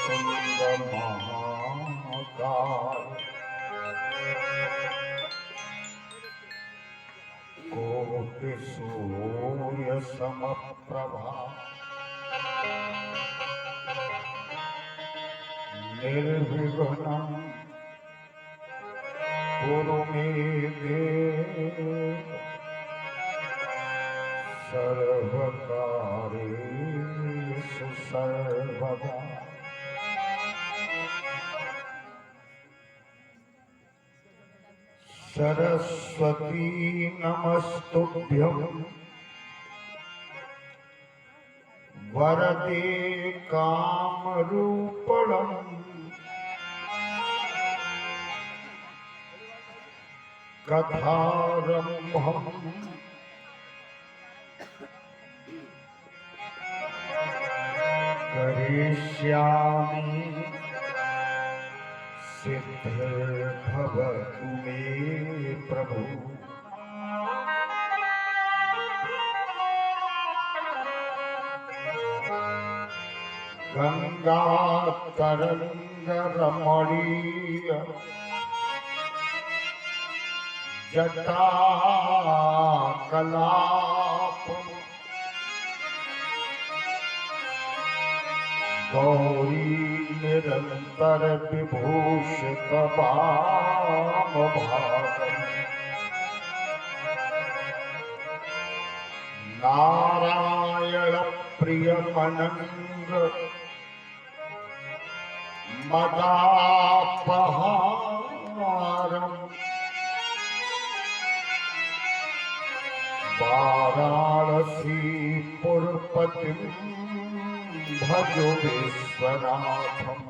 सुंदर महाकाय कोटि सूर्य समप्रभा निर्विघ्नं कुरु मे देव सर्वकार्येषु सर्वदा। सरस्वती नमस्तुभ्यं वरदे कामरूपिणम् कथारम्भम् करिष्यामि सिद्धिर्भवतु मे प्रभु। गंगातरंगरमणीय जटाकलापम् गौरी निरंतर विभूषित वामभागम् नारायण प्रियमनंग मदापहारम् वाराणसी पुरपतिं भजो विश्वनाथम्।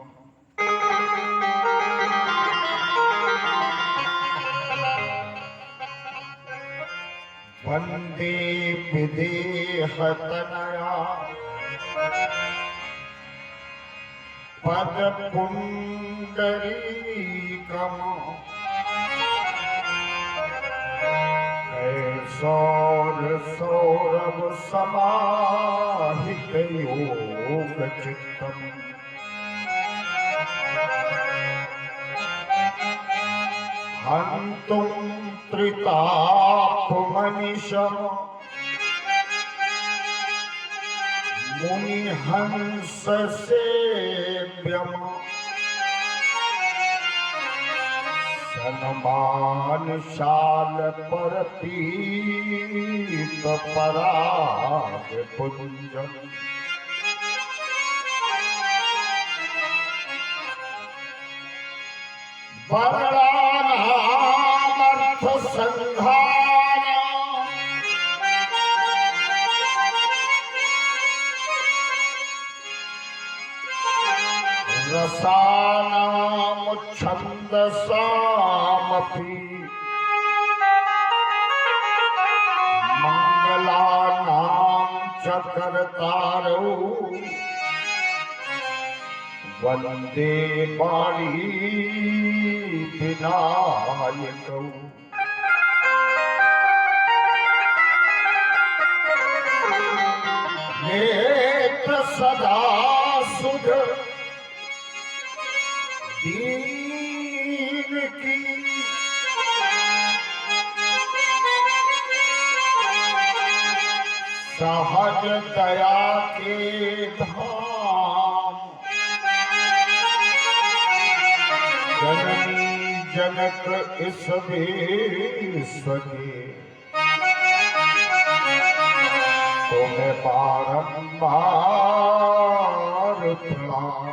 वंदे विदेहतनया पदपुंडरीकम् सौरभ समाहित योग चित्तम् हन्तुं त्रितापमनिशम् मुनिहंस सेव्यम् सन्मानशाल पर पीत पराग पुंजम् वर्णानामर्थ संधान रसानां छन्दसामपि मंगलानां च कर्तारौ वन्दे वाणी विनायकौ। नेत्र सदा सुध दीन की सहज दया के धाम जननी जनक इस विश्व के तुम्हें बारंबार प्रणाम।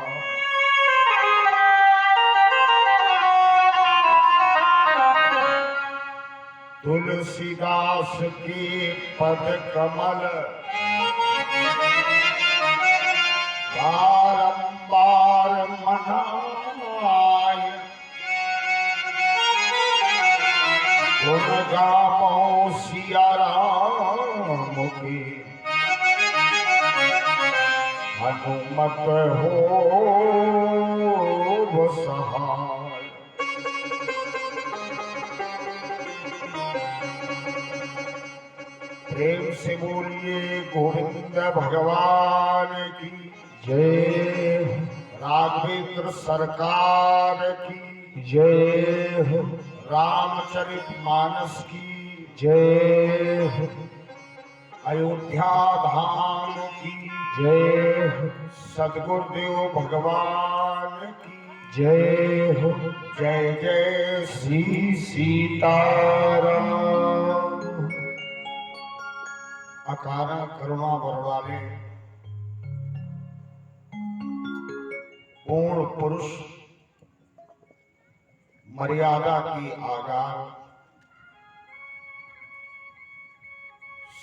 तुलसीदास की पद कमल बारंबार मनाए गुण गामो सिया राम की हनुमत हो सहाय। प्रेम से बोलिए गोविंद भगवान की जय। राघवेंद्र सरकार की जय हो, रामचरितमानस की जय हो, अयोध्या धाम की जय हो, सदगुरुदेव भगवान की जय हो। जय जय श्री सीताराम। अकारण करुणा बरवाले पूर्ण पुरुष मर्यादा की आगार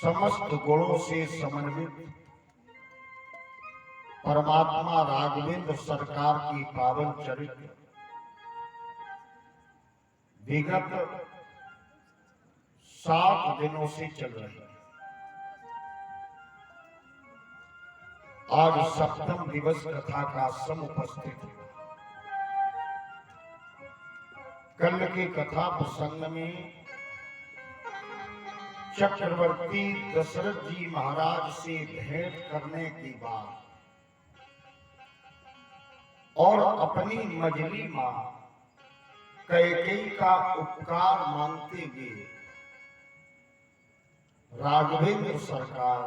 समस्त गुणों से समन्वित परमात्मा राघवेंद्र सरकार की पावन चरित्र विगत 7 दिनों से चल रही है। आज सप्तम दिवस कथा का समुपस्थित है। कल के कथा प्रसंग में चक्रवर्ती दशरथ जी महाराज से भेंट करने के बाद और अपनी मजली मां कैकेयी का उपकार मांगते हुए राघवेंद्र सरकार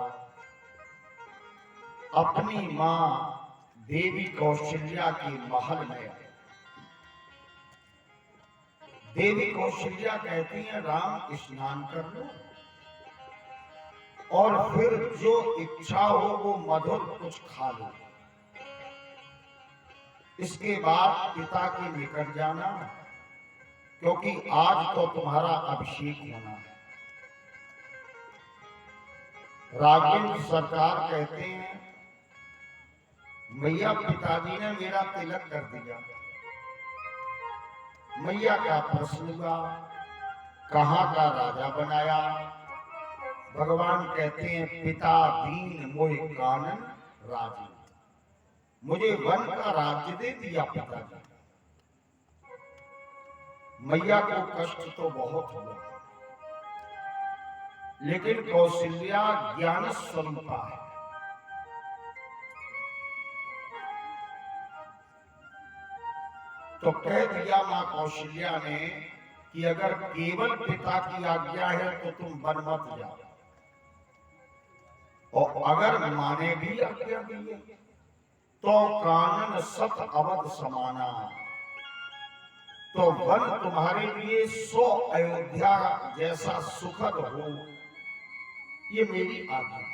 अपनी मां देवी कौशल्या के महल में आए। देवी कौशल्या कहती हैं, राम स्नान कर लो और फिर जो इच्छा हो वो मधुर कुछ खा लो। इसके बाद पिता के निकट जाना, क्योंकि आज तो तुम्हारा अभिषेक होना है। राघवेंद्र सरकार कहते हैं, मैया पिताजी ने मेरा तिलक कर दिया। मैया का प्रश्न हुआ, कहाँ का राजा बनाया? भगवान कहते हैं, पिता दीन मोहि कानन राजी, मुझे वन का राज्य दे दिया पिताजी। मैया को कष्ट तो बहुत हुआ, लेकिन कौशल्या ज्ञान स्वरूपा है। तो कह दिया मां कौशल्या ने कि अगर केवल पिता की आज्ञा है तो तुम वन मत जाओ, और अगर माने भी आज्ञा दी है तो कानन सत अवध समाना, तो वन तुम्हारे लिए 100 अयोध्या जैसा सुखद हो, ये मेरी आज्ञा है।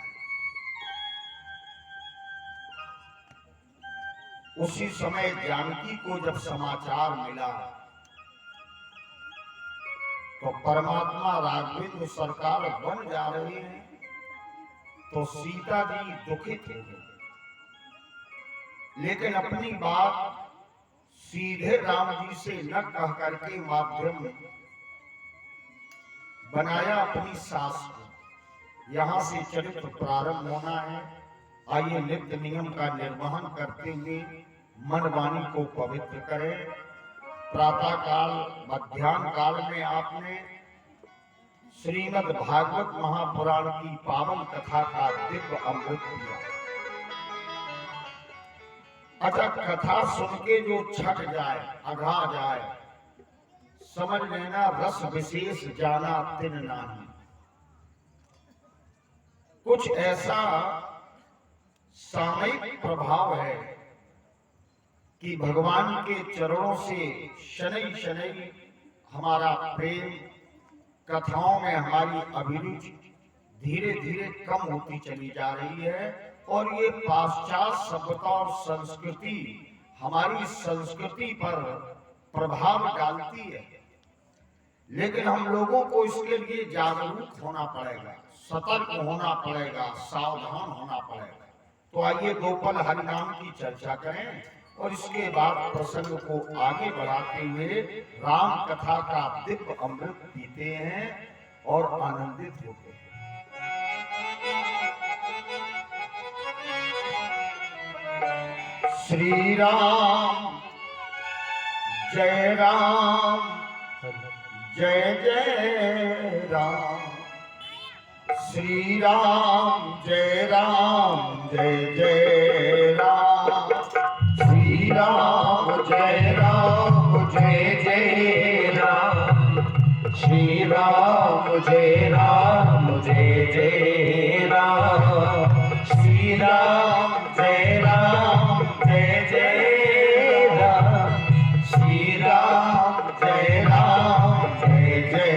उसी समय जानकी को जब समाचार मिला तो परमात्मा राघवेंद्र सरकार वन जा रहे हैं, तो सीता जी दुखित हो गई, लेकिन अपनी बात सीधे राम जी से न कह करके माध्यम बनाया अपनी सास को। यहां से चरित्र प्रारंभ होना है। आइए नित्य नियम का निर्वहन करते हुए मन वाणी को पवित्र करें। प्रातः काल मध्याह्न काल में आपने श्रीमद् भागवत महापुराण की पावन कथा का दिव्य अमृत किया। अच्छा, कथा सुन के जो छट जाए, अघा जाए, समझ लेना रस विशेष जाना तिन नाही। कुछ ऐसा सामयिक प्रभाव है कि भगवान के चरणों से शनै शनै हमारा प्रेम, कथाओं में हमारी अभिरुचि धीरे धीरे कम होती चली जा रही है। और ये पाश्चात्य सभ्यता और संस्कृति हमारी संस्कृति पर प्रभाव डालती है, लेकिन हम लोगों को इसके लिए जागरूक होना पड़ेगा, सतर्क होना पड़ेगा, सावधान होना पड़ेगा। तो आइए 2 पल हरि नाम की चर्चा करें और इसके बाद प्रसंग को आगे बढ़ाते हुए राम कथा का दिव्य अमृत पीते हैं और आनंदित होते हैं। श्री राम जय राम जय जय राम, श्री राम जय राम जय जय राम, श्री राम जय जय राम, श्री राम जय जय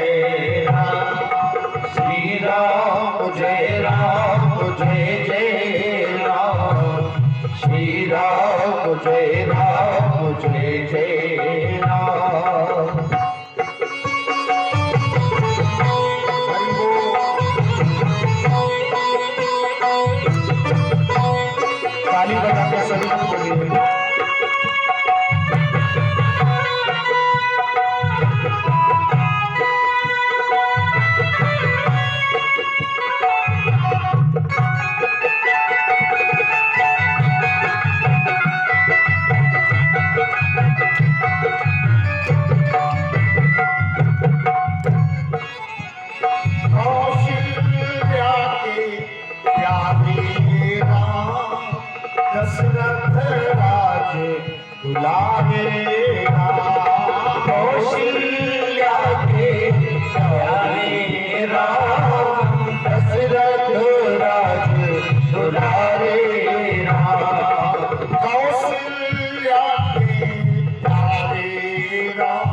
राम, श्री राम जय जय राम, श्री राम जय जय राम। ताली बजा के सभी को बोलिए। कौशल्या के प्यारे राम, दशरथ राज दुलारे राम। कौशल्या के प्यारे राम, दशरथ राज दुलारे राम। कौशल्या के प्यारे राम,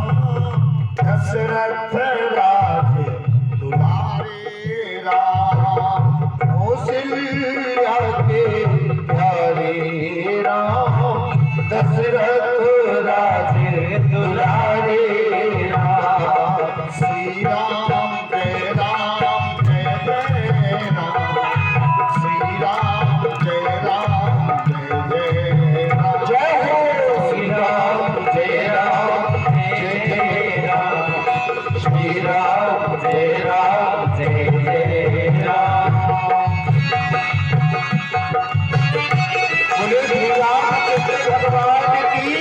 दशरथ राज दुलारे राम। कौशल्या के प्यारे राम, दशरथ राज दुलारे राम। श्री राम जय राम, श्री राम जय जय राम। जय हो श्री राम जय जय राम, श्री राम जय जय राम। बोले श्री रामचंद्र भगवान की।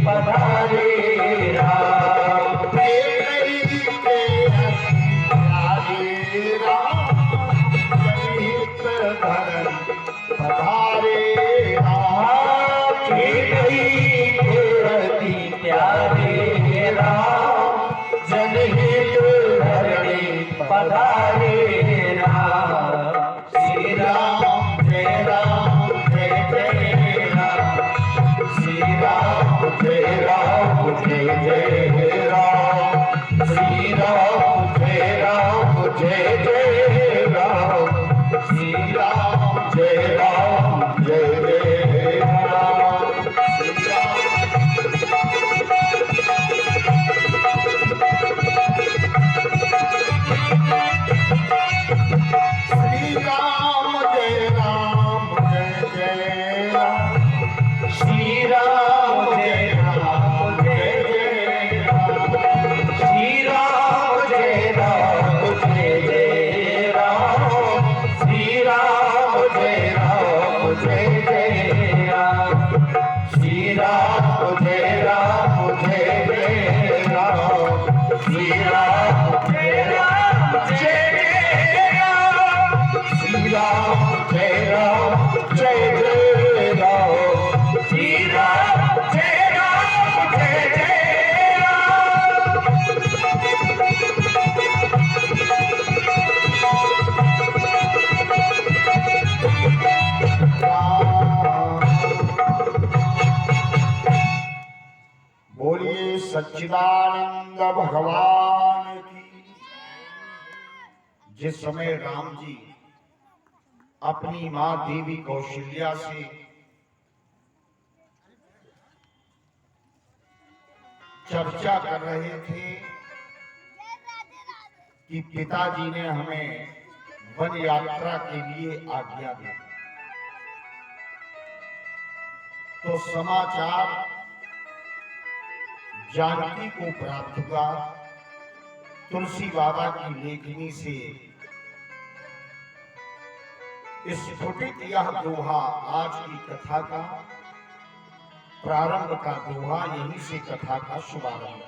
पधारे राम, पधारे राम, प्यारे राम, जनहित धरणी पधारे राम। श्री राम जय जय राम, श्री राम जय जय राम, श्री राम जय जय राम, श्री राम जय जय राम। श्री राम जय जय राम, श्री राम जय जय राम, श्री राम जय जय राम, श्री राम जय जय राम, श्री राम जय जय राम, श्री राम जय जय राम, श्री राम जय जय राम, श्री राम जय जय राम। बोलिए सच्चिदानंद भगवान की। जिस समय राम जी अपनी मां देवी कौशल्या से चर्चा कर रहे थे कि पिताजी ने हमें वन यात्रा के लिए आज्ञा दी, तो समाचार जानकी को प्राप्त हुआ। तुलसी बाबा की लेखनी से स्फुटित यह दोहा आज की कथा का प्रारंभ का दोहा, यहीं से कथा का शुभारंभ।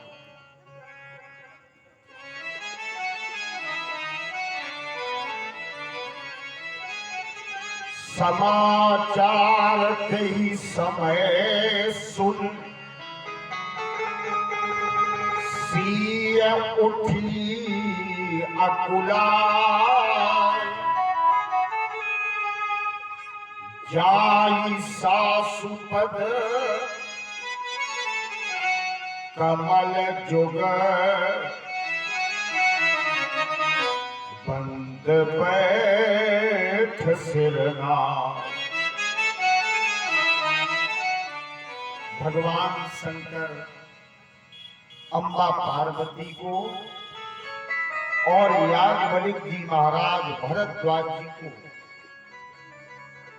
समाचार कई समय सुन, सिय उठी अकुलाय, जाई सासु पद कमल जुग, बंद बैठ सिरना। भगवान शंकर अम्बा पार्वती को और याज्ञवल्क्य जी महाराज भरद्वाज जी को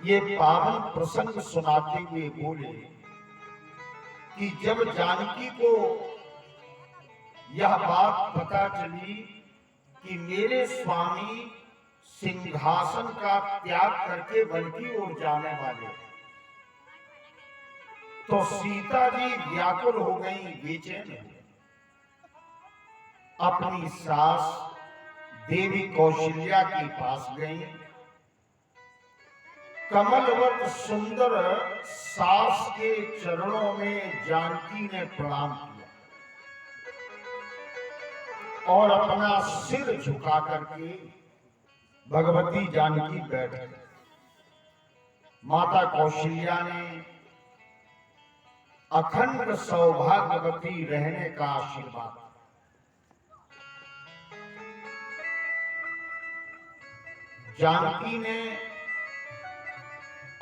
ये पावन प्रसंग सुनाते हुए बोले कि जब जानकी को यह बात पता चली कि मेरे स्वामी सिंहासन का त्याग करके वन की ओर जाने वाले, तो सीता जी व्याकुल हो गई, बेचैन हो गई। अपनी सास देवी कौशल्या के पास गई। कमलवत सुंदर सास के चरणों में जानकी ने प्रणाम किया और अपना सिर झुका करके भगवती जानकी बैठ गई। माता कौशल्या ने अखंड सौभाग्यवती रहने का आशीर्वाद। जानकी ने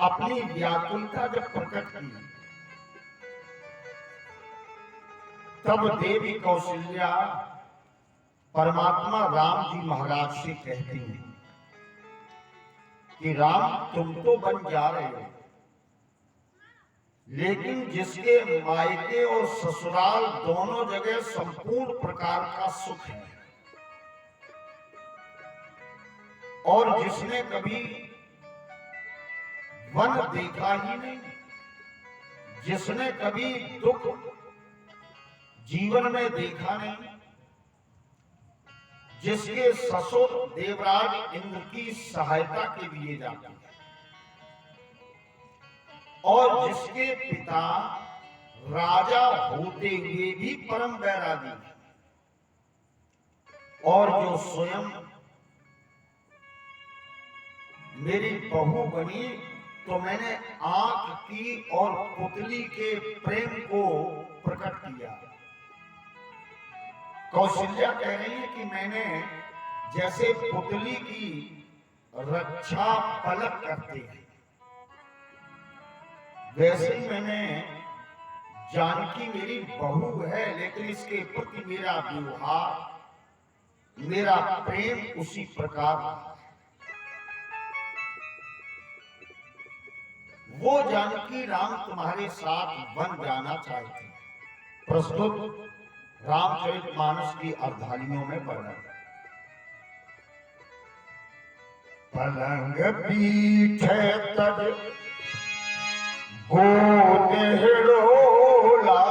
अपनी व्याकुलता जब प्रकट की, तब देवी कौशल्या परमात्मा राम जी महाराज से कहती हैं कि राम, तुम तो बन जा रहे हो, लेकिन जिसके मायके और ससुराल दोनों जगह संपूर्ण प्रकार का सुख है, और जिसने कभी वन देखा ही नहीं, जिसने कभी दुख जीवन में देखा नहीं, जिसके ससुर देवराज इंद्र की सहायता के लिए जाते हैं, और जिसके पिता राजा होते हुए भी परम वैरागी, और जो स्वयं मेरी बहू बनी तो मैंने आंख की और पुतली के प्रेम को प्रकट किया। कौशल्या कह रही है कि मैंने जैसे पुतली की रक्षा पलक करते हैं, वैसे ही मैंने, जानकी मेरी बहू है, लेकिन इसके प्रति मेरा व्यवहार, मेरा प्रेम उसी प्रकार। वो जानकी राम तुम्हारे साथ वन जाना चाहती है। प्रस्तुत रामचरितमानस की अर्धालियों में वर्णन। पलंग पीछे तज गोद हिड़ोला,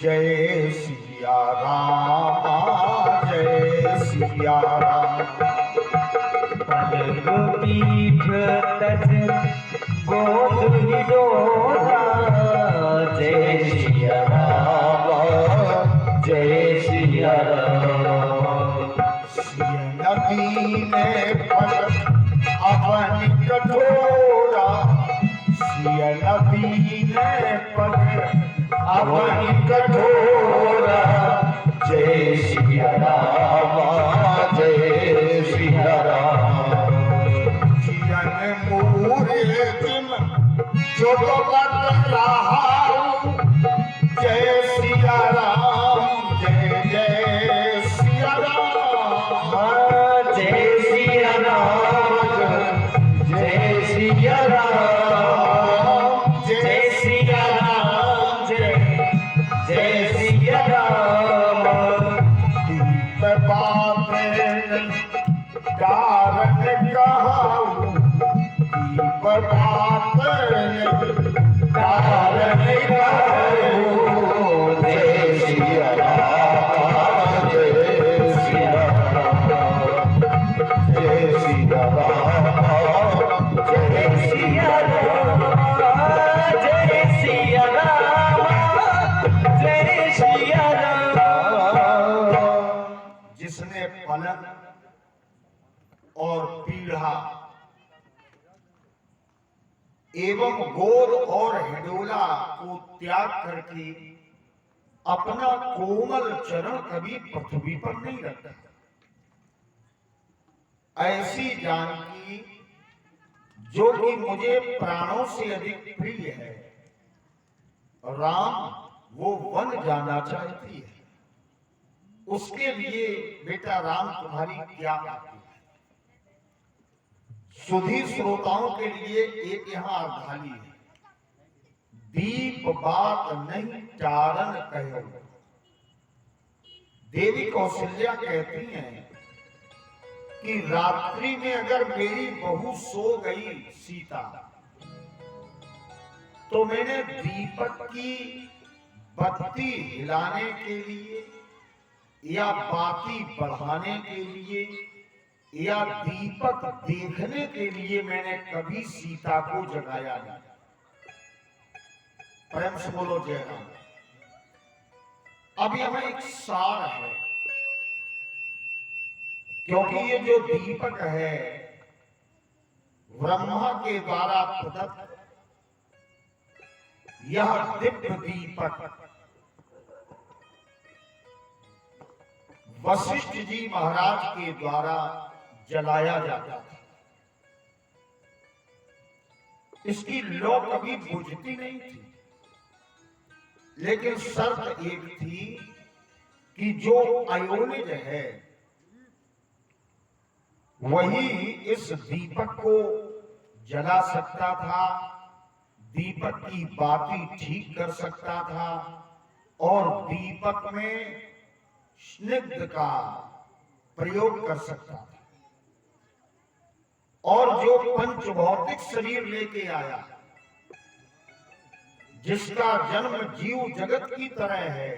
जय सिया राम, जय सिया राम। पलंग पीठ तज गोद हिड़ोला, जय सिया राम, जय सिया राम। सिया नदी ने फल अपन कठोरा, सिया नदी ने फल अपन कठोरा, जय सिया राम, जय सिया राम। जियन मूरे जिम जो बन रहा, जय सिया राम, जय जय सिया राम, जय सिया राम, जय सिया राम। कारण गाऊं जय सिया राम जय सिया राम जय सिया राम जय सिया राम जय सिया राम जय सिया राम। जिसने पलंग और पीढ़ा एवं गोद और हिडोला को त्याग करके अपना कोमल चरण कभी पृथ्वी पर नहीं रखता, ऐसी जानकी जो कि मुझे प्राणों से अधिक प्रिय है, राम वो वन जाना चाहती है। उसके लिए बेटा राम तुम्हारी क्या बात है? सुधी श्रोताओं के लिए एक यहाँ अर्धाली है, दीप बात नहीं चारण कहो। देवी कौशल्या कहती हैं कि रात्रि में अगर मेरी बहू सो गई सीता, तो मैंने दीपक की बत्ती हिलाने के लिए या बाती बढ़ाने के लिए या दीपक देखने के लिए मैंने कभी सीता को जगाया नहीं। प्रेम से बोलो जय राम। अब यहां एक सार है, क्योंकि ये जो दीपक है ब्रह्मा के द्वारा प्रदत्त, यह दिव्य दीपक वशिष्ठ जी महाराज के द्वारा जलाया जाता था। इसकी लौ कभी बुझती नहीं थी, लेकिन शर्त एक थी कि जो अयोनिज है वही इस दीपक को जला सकता था, दीपक की बाती ठीक कर सकता था और दीपक में स्निग्ध का प्रयोग कर सकता था। और जो पंच भौतिक शरीर लेके आया, जिसका जन्म जीव जगत की तरह है,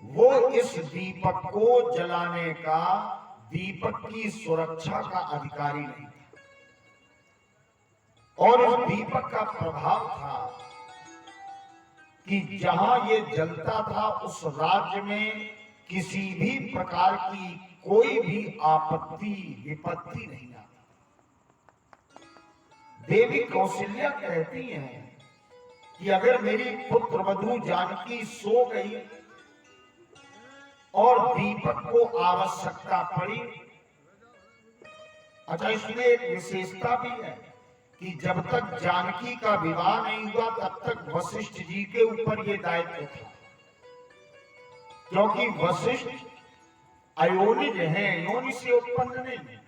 वो इस दीपक को जलाने का, दीपक की सुरक्षा का अधिकारी नहीं था। और उस दीपक का प्रभाव था कि जहां ये जलता था उस राज्य में किसी भी प्रकार की कोई भी आपत्ति विपत्ति नहीं आती। देवी कौशल्या कहती हैं कि अगर मेरी पुत्र वधू जानकी सो गई और दीपक को आवश्यकता पड़ी, अच्छा इसमें एक विशेषता भी है कि जब तक जानकी का विवाह नहीं हुआ तब तक वशिष्ठ जी के ऊपर ये दायित्व था, क्योंकि वशिष्ठ अयोनिज हैं, योनि से उत्पन्न नहीं है।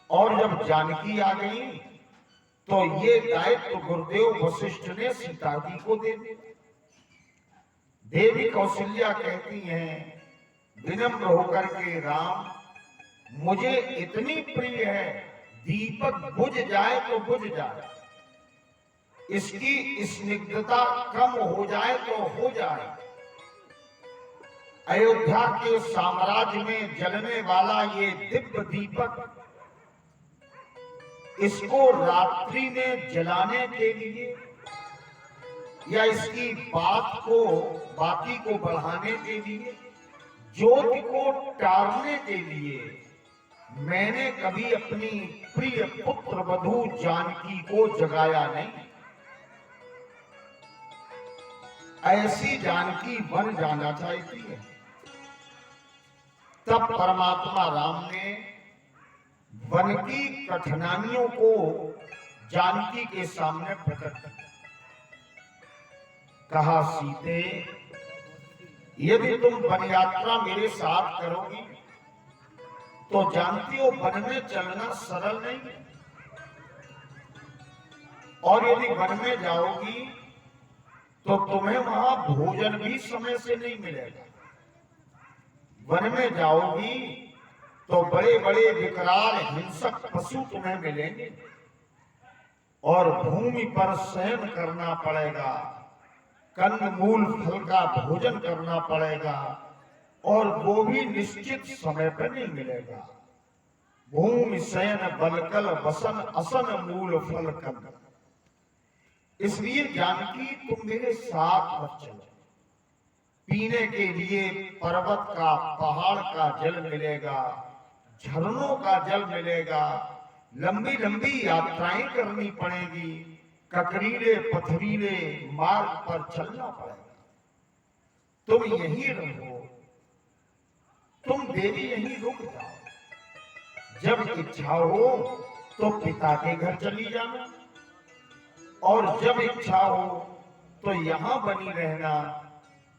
और जब जानकी आ गई तो ये दायित्व गुरुदेव वशिष्ठ ने सीता जी को दे दिया। देवी कौशल्या कहती हैं विनम्र होकर के, राम मुझे इतनी प्रिय है, दीपक बुझ जाए तो बुझ जाए, इसकी स्निग्धता कम हो जाए तो हो जाए। अयोध्या के साम्राज्य में जलने वाला ये दिव्य दीपक, इसको रात्रि में जलाने के लिए या इसकी बाती को बढ़ाने के लिए, ज्योति को टारने के लिए मैंने कभी अपनी प्रिय पुत्र वधू जानकी को जगाया नहीं। ऐसी जानकी वन जाना चाहती है। तब परमात्मा राम ने वन की कठिनाइयों को जानकी के सामने प्रकट किया। कहा, सीते यदि तुम वन यात्रा मेरे साथ करोगी तो जानती हो वन में चलना सरल नहीं है, और यदि वन में जाओगी तो तुम्हें वहां भोजन भी समय से नहीं मिलेगा। वन में जाओगी तो बड़े बड़े विकराल हिंसक पशु तुम्हें मिलेंगे। और भूमि पर शयन करना पड़ेगा, कंदमूल फल का भोजन करना पड़ेगा, और वो भी निश्चित समय पर नहीं मिलेगा। भूमि शयन बलकल वसन असन मूल फल कंद। इसलिए जानकी तुम मेरे साथ मत चलो। पीने के लिए पर्वत का, पहाड़ का जल मिलेगा, झरनों का जल मिलेगा, लंबी लंबी यात्राएं करनी पड़ेगी, ककरीले पथरीले मार्ग पर चलना पड़ेगा। तुम यहीं रहो, तुम देवी यहीं रुक जाओ। जब इच्छा हो तो पिता के घर चली जाना, और जब इच्छा हो तो यहां बनी रहना।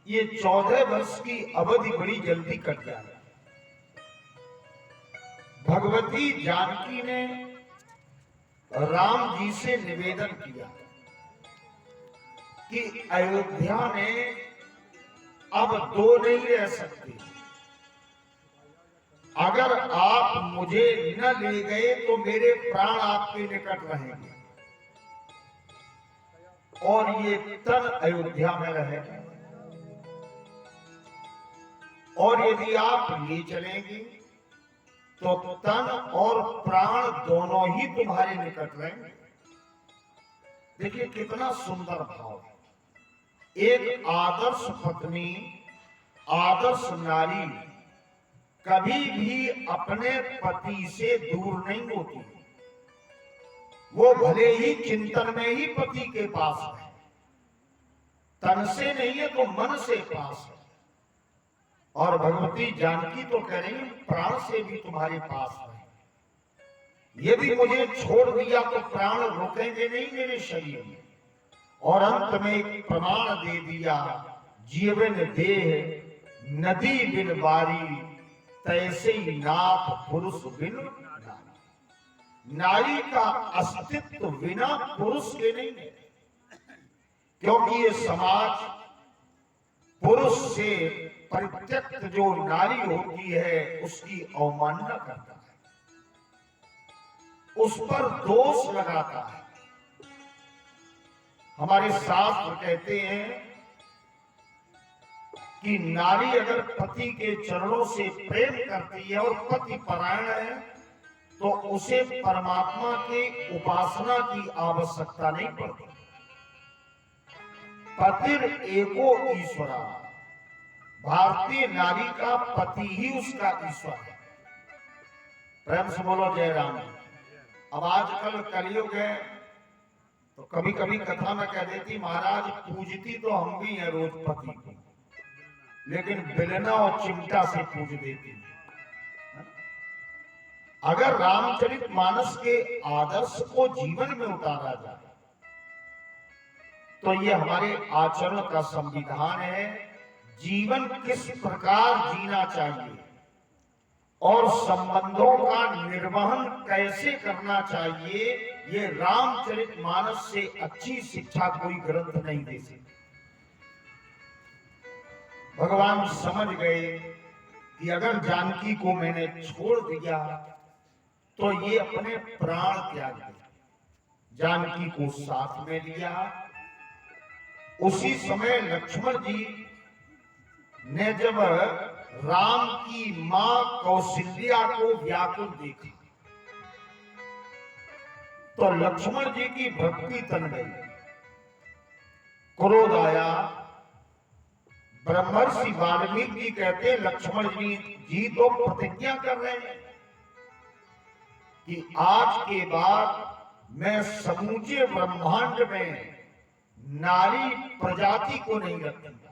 ये 14 वर्ष की अवधि बड़ी जल्दी कट जाए। भगवती जानकी ने राम जी से निवेदन किया कि अयोध्या में अब 2 नहीं रह सकते। अगर आप मुझे न ले गए तो मेरे प्राण आपके निकट रहेंगे, और ये तन अयोध्या में रहेगा। और यदि आप ले चलेंगे तो तन और प्राण दोनों ही तुम्हारे निकट रहेंगे। देखिए कितना सुंदर भाव है। एक आदर्श पत्नी, आदर्श नारी कभी भी अपने पति से दूर नहीं होती। वो भले ही चिंतन में ही पति के पास है, तन से नहीं है तो मन से पास है। और भगवती जानकी तो कह रही है प्राण से भी तुम्हारे पास है। यदि मुझे छोड़ दिया तो प्राण रुकेंगे नहीं मेरे शरीर में। और अंत में एक प्रमाण दे दिया, जीवन देह नदी बिन बारी, तैसे ही नाथ पुरुष बिन नारी। नारी का अस्तित्व बिना पुरुष के नहीं है, क्योंकि ये समाज पुरुष से परित्यक्त जो नारी होती है उसकी अवमानना करता है, उस पर दोष लगाता है। हमारे शास्त्र कहते हैं कि नारी अगर पति के चरणों से प्रेम करती है और पति परायण है तो उसे परमात्मा के उपासना की आवश्यकता नहीं पड़ती। पतिर एको ईश्वरा, भारतीय नारी का पति ही उसका ईश्वर है। प्रेम से बोलो जय राम। अब आजकल कलयुग है तो कभी कभी कथा में कह देती महाराज पूजती तो हम भी हैं रोज पति को, लेकिन बेलना और चिमटा से पूज देती है। अगर रामचरितमानस के आदर्श को जीवन में उतारा जाए तो ये हमारे आचरण का संविधान है। जीवन किस प्रकार जीना चाहिए और संबंधों का निर्वहन कैसे करना चाहिए, ये रामचरितमानस से अच्छी शिक्षा कोई ग्रंथ नहीं दे सकता। भगवान समझ गए कि अगर जानकी को मैंने छोड़ दिया तो ये अपने प्राण त्याग दिए। जानकी को साथ में लिया। उसी समय लक्ष्मण जी ने जब राम की मां कौशल्या को व्याकुल देखा तो लक्ष्मण जी की भक्ति तन गई, क्रोध आया। ब्रह्मर्षि वाल्मीकि जी कहते लक्ष्मण जी तो प्रतिज्ञा कर रहे हैं कि आज के बाद मैं समूचे ब्रह्मांड में नारी प्रजाति को नहीं रखूंगा।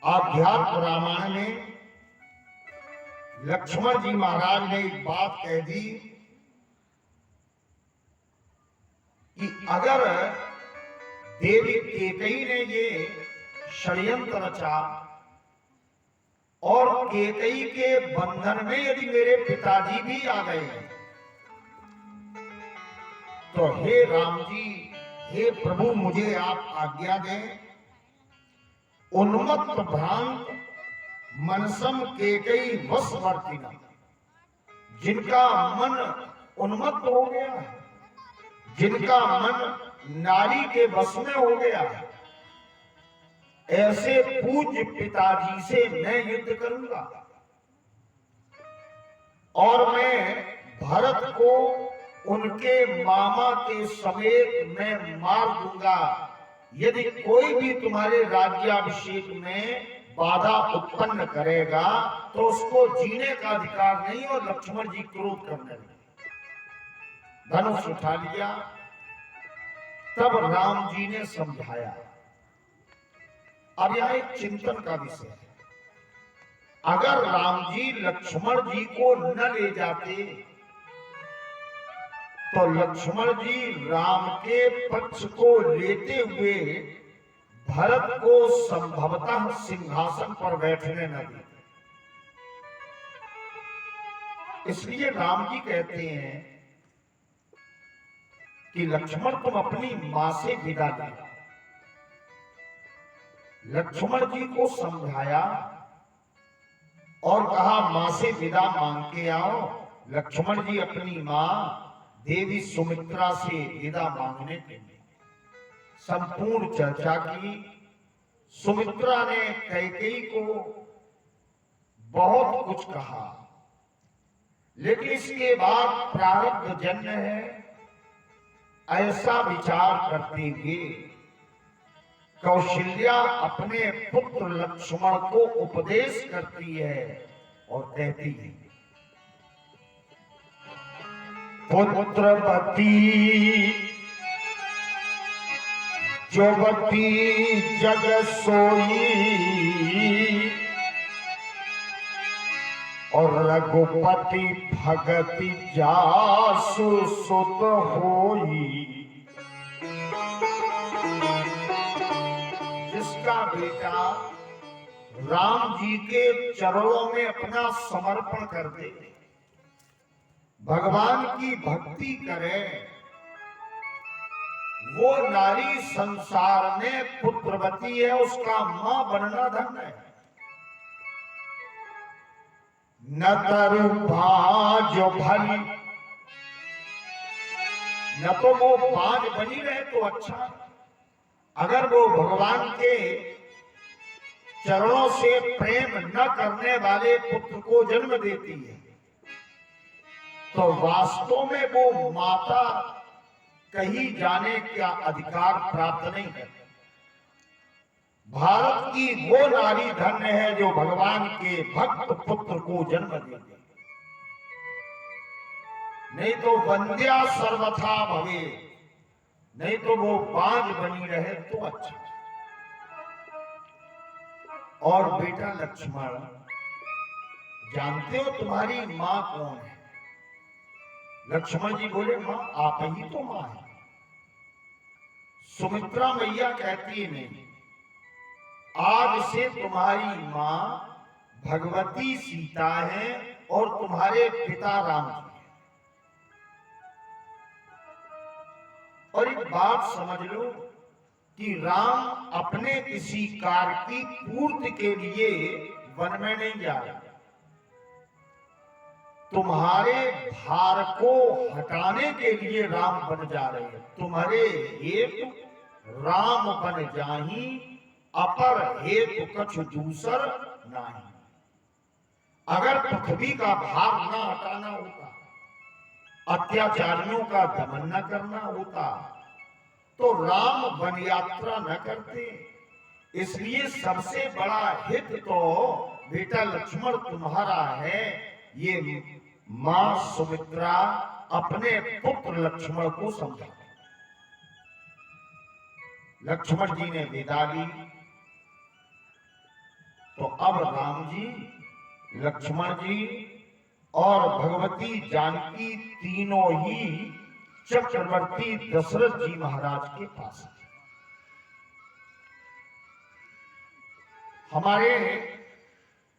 आध्यात्म रामायण में लक्ष्मण जी महाराज ने एक बात कह दी कि अगर देवी केकई ने ये षड्यंत्र रचा और केकई के बंधन में यदि मेरे पिताजी भी आ गए तो हे राम जी, हे प्रभु, मुझे आप आज्ञा दें। उन्मत्त भ्रांत मनसम केकई वशवर्तिना, जिनका मन उन्मत्त हो गया है, जिनका मन नारी के वश में हो गया, ऐसे पूज्य पिताजी से मैं युद्ध करूंगा और मैं भरत को उनके मामा के समेत मैं मार दूंगा। यदि कोई भी तुम्हारे राज्याभिषेक में बाधा उत्पन्न करेगा तो उसको जीने का अधिकार नहीं। और लक्ष्मण जी क्रोध करने लगे, धनुष उठा लिया। तब राम जी ने समझाया। अब यह एक चिंतन का विषय है, अगर राम जी लक्ष्मण जी को न ले जाते तो लक्ष्मण जी राम के पक्ष को लेते हुए भरत को संभवतः सिंहासन पर बैठने न देते। इसलिए राम जी कहते हैं कि लक्ष्मण तुम अपनी मां से विदा ले। लक्ष्मण जी को समझाया और कहा मां से विदा मांग के आओ। लक्ष्मण जी अपनी मां देवी सुमित्रा से विदा मांगने के लिए संपूर्ण चर्चा की। सुमित्रा ने कैकेयी को बहुत कुछ कहा, लेकिन इसके बाद प्रारब्ध जन्य है ऐसा विचार करते हुए कौशल्या अपने पुत्र लक्ष्मण को उपदेश करती है और कहती है, पुत्रवती जोवती जग सोई और रघुपति भगति जासु सुत होई। जिसका बेटा राम जी के चरणों में अपना समर्पण कर दे, भगवान की भक्ति करे, वो नारी संसार में पुत्रवती है, उसका मां बनना धन्य है। न तरु भाज भली, न तो वो बाज बनी रहे तो अच्छा, अगर वो भगवान के चरणों से प्रेम न करने वाले पुत्र को जन्म देती है तो वास्तव में वो माता कहीं जाने का अधिकार प्राप्त नहीं करती। भारत की वो नारी धन्य है जो भगवान के भक्त पुत्र को जन्म देती, नहीं तो वंद्या सर्वथा भवे, नहीं तो वो बांझ बनी रहे तो अच्छा। और बेटा लक्ष्मण, जानते हो तुम्हारी मां कौन है? लक्ष्मण जी बोले, मां आप ही तो मां है। सुमित्रा मैया कहती है, नहीं, आज से तुम्हारी मां भगवती सीता है और तुम्हारे पिता राम जी। और एक बात समझ लो कि राम अपने किसी कार्य की पूर्ति के लिए वन में नहीं जा रहे, तुम्हारे भार को हटाने के लिए राम बन जा रहे हैं। तुम्हारे हेतु राम बन जाही, अपर हेतु कछु दूसर नहीं। अगर पृथ्वी का भार न हटाना होता, अत्याचारियों का दमन न करना होता तो राम वन यात्रा न करते। इसलिए सबसे बड़ा हित तो बेटा लक्ष्मण तुम्हारा है। ये मां सुमित्रा अपने पुत्र लक्ष्मण को समझा। लक्ष्मण जी ने विदा ली तो अब राम जी, लक्ष्मण जी और भगवती जानकी तीनों ही चक्रवर्ती दशरथ जी महाराज के पास। हमारे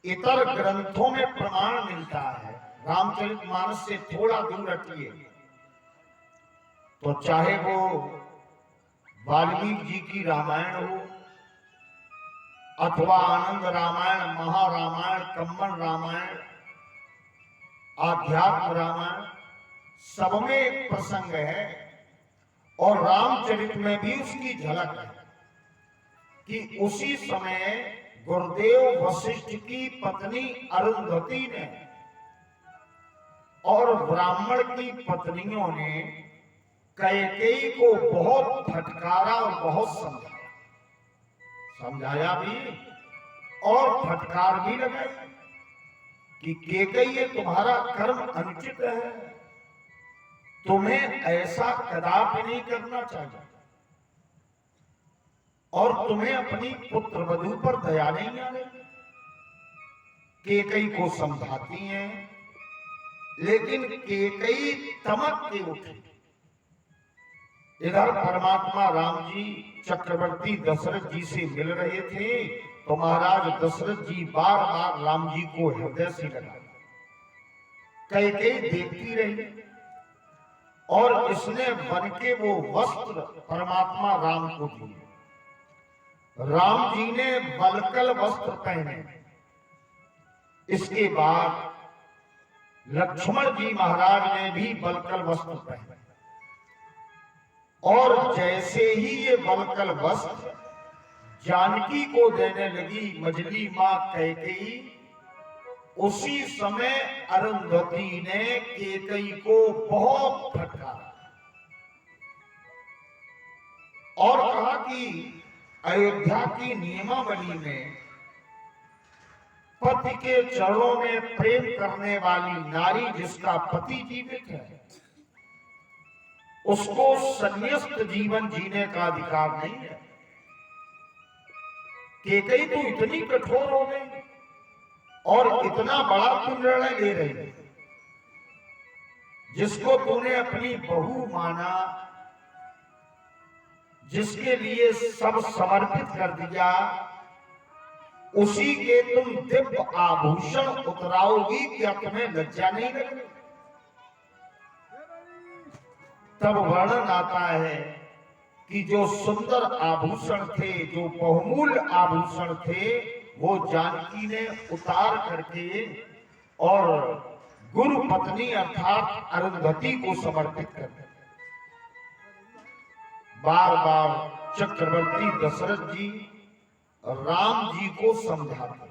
इतर ग्रंथों में प्रमाण मिलता है, रामचरितमानस से थोड़ा दूर हटिए तो चाहे वो वाल्मीकि जी की रामायण हो अथवा आनंद रामायण, महारामायण, कम्मन रामायण, आध्यात्म रामायण, सब में एक प्रसंग है और रामचरित में भी उसकी झलक है कि उसी समय गुरुदेव वशिष्ठ की पत्नी अरुंधति ने और ब्राह्मण की पत्नियों ने कैकेयी को बहुत फटकारा और बहुत समझाया भी और फटकार भी लगाई कि कैकेयी ये तुम्हारा कर्म अनुचित है, तुम्हें ऐसा कदापि नहीं करना चाहिए और तुम्हें अपनी पुत्र वधू पर दया नहीं आ रही। कैकेयी को समझाती हैं, लेकिन कैकेयी तमक के उठी। इधर परमात्मा राम जी चक्रवर्ती दशरथ जी से मिल रहे थे तो महाराज दशरथ जी बार बार राम जी को हृदय से लगा। कैकेयी देखती रही और इसने बन के वो वस्त्र परमात्मा राम को दिए। राम जी ने वलकल वस्त्र पहने। इसके बाद लक्ष्मण जी महाराज ने भी वलकल वस्त्र पहने और जैसे ही ये वलकल वस्त्र जानकी को देने लगी मझली मां कैकेयी, उसी समय अरुंधति ने कैकेयी को बहुत फटकारा और कहा कि अयोध्या की नियमावली में पति के चरणों में प्रेम करने वाली नारी जिसका पति जीवित है उसको संन्यस्त जीवन जीने का अधिकार नहीं है। कैकेयी तो इतनी कठोर हो गई और इतना बड़ा तू निर्णय ले रही है, जिसको तूने अपनी बहू माना, जिसके लिए सब समर्पित कर दिया, उसी के तुम दिव्य आभूषण उतराओगी, क्या तुम्हें लज्जा नहीं लगेगी? तब वर्णन आता है कि जो सुंदर आभूषण थे, जो बहुमूल्य आभूषण थे, वो जानकी ने उतार करके और गुरु पत्नी अर्थात अरुंधति को समर्पित कर दिया। बार बार चक्रवर्ती दशरथ जी राम जी को समझाते,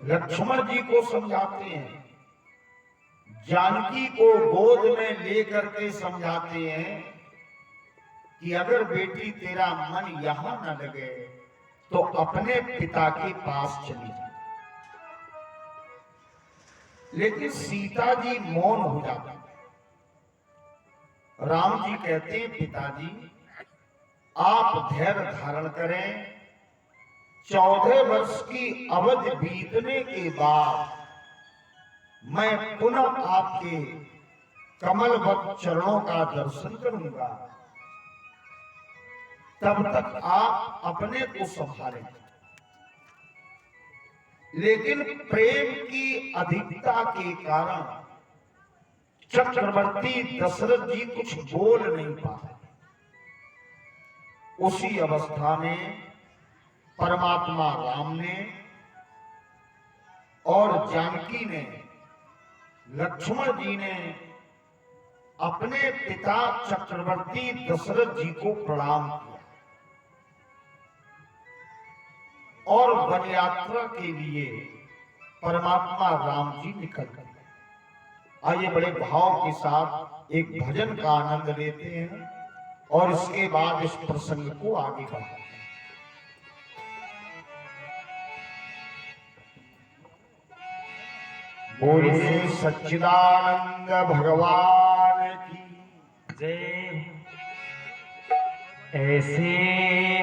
लक्ष्मण जी को समझाते हैं, जानकी को गोद में लेकर के समझाते हैं कि अगर बेटी तेरा मन यहां न लगे तो अपने पिता के पास चली जा। लेकिन सीता जी मौन हो जाती। राम जी कहते हैं पिताजी आप धैर्य धारण करें, 14 वर्ष की अवधि बीतने के बाद मैं पुनः आपके कमलवत चरणों का दर्शन करूंगा, तब तक आप अपने को संभालें। लेकिन प्रेम की अधिकता के कारण चक्रवर्ती दशरथ जी कुछ बोल नहीं पाए। उसी अवस्था में परमात्मा राम ने और जानकी ने, लक्ष्मण जी ने अपने पिता चक्रवर्ती दशरथ जी को प्रणाम किया और वन यात्रा के लिए परमात्मा राम जी निकल गए। आइए बड़े भाव के साथ एक भजन का आनंद लेते हैं और इसके बाद इस प्रसंग को आगे बढ़ाते हैं। बोलिए सच्चिदानंद भगवान की जय। ऐसे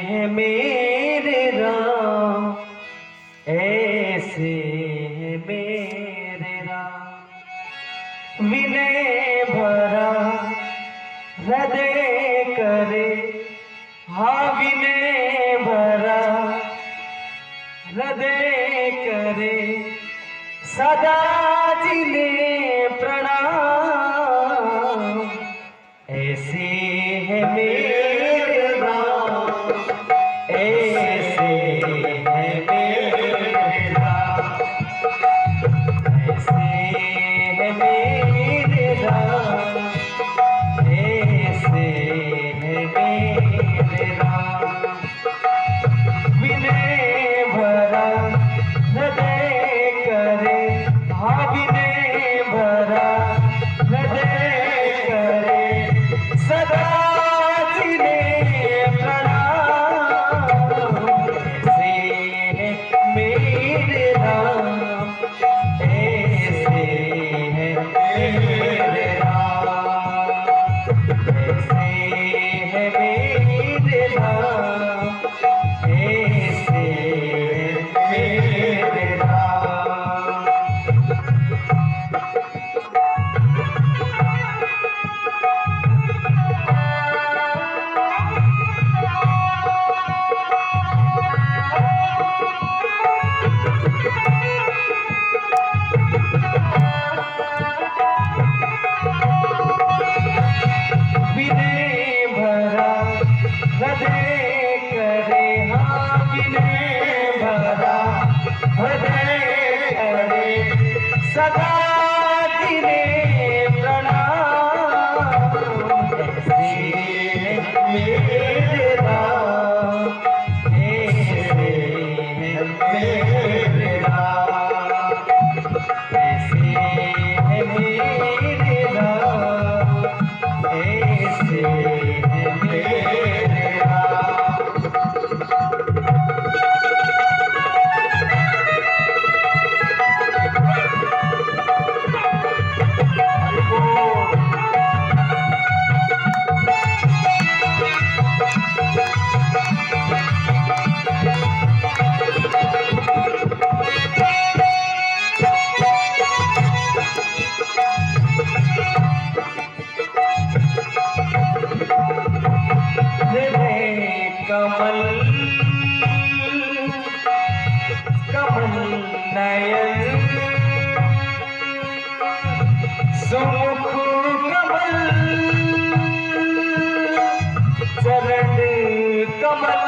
है मेरे राम, ऐसे है मेरे राम, विनय भरा हृदय करे, हाँ विनय भरा हृदय करे, सदा जिन्हें प्रणाम। ऐसे है मेरे राम, ऐसे है मेरे राम, ऐसे है मेरे राम, ऐसे कमल कमल नयन सुमुख कमल चरण कमल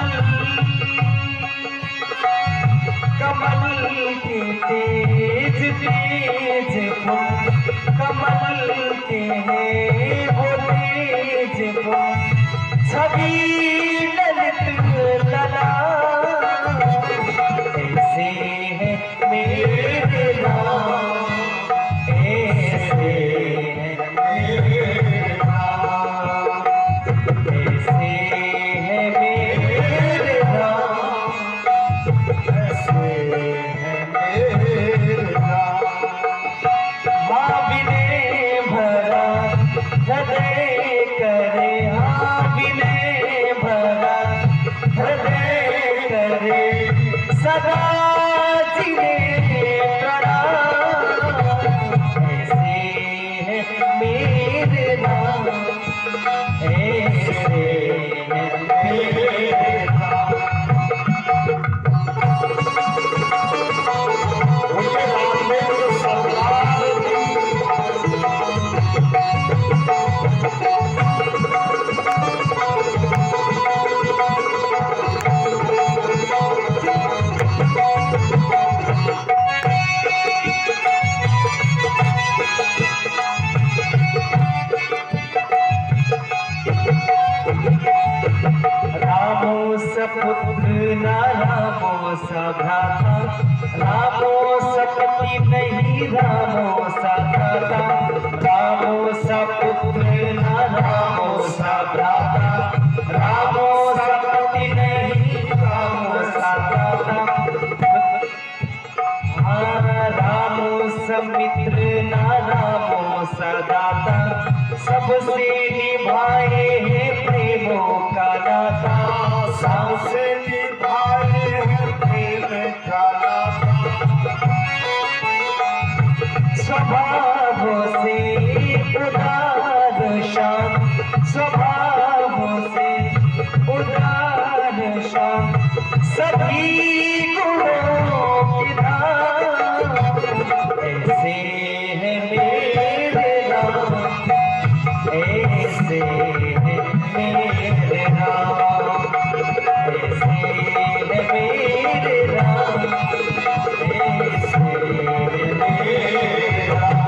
कमल के तेज तेज फूल कमल के हैं वो तेज फूल छवि ललित लला ऐसे है मेरे राम ऐसे है मेरे राम ऐसे है मेरे राम ऐसे है मेरे राम। माँ विनय भरा हृदय करे हाँ विनय भरा हृदय करे सदा जिए प्रणाम ऐसे है मेरे राम ऐसे है मेरे राम। उनके रामदेव सरकार रामो सपुत्र न रामो सा भ्राता रामो सपति नहीं रामो सा भ्राता रामो सपुत्र न रामो सा भ्राता रामो सपति नहीं रामो सा भ्राता हाँ रामो समित्र न रामो सदाता सबसे निभाए है प्रेमों का नाता सबसे निभाए हैं प्रेम का नाता। स्वभाव से उदार शांत स्वभाव से उदार शांत सभी गुणों की धाम ऐसे है मेरे राम ऐसे है मेरे राम ऐसे है मेरे राम ऐसे है मेरे राम।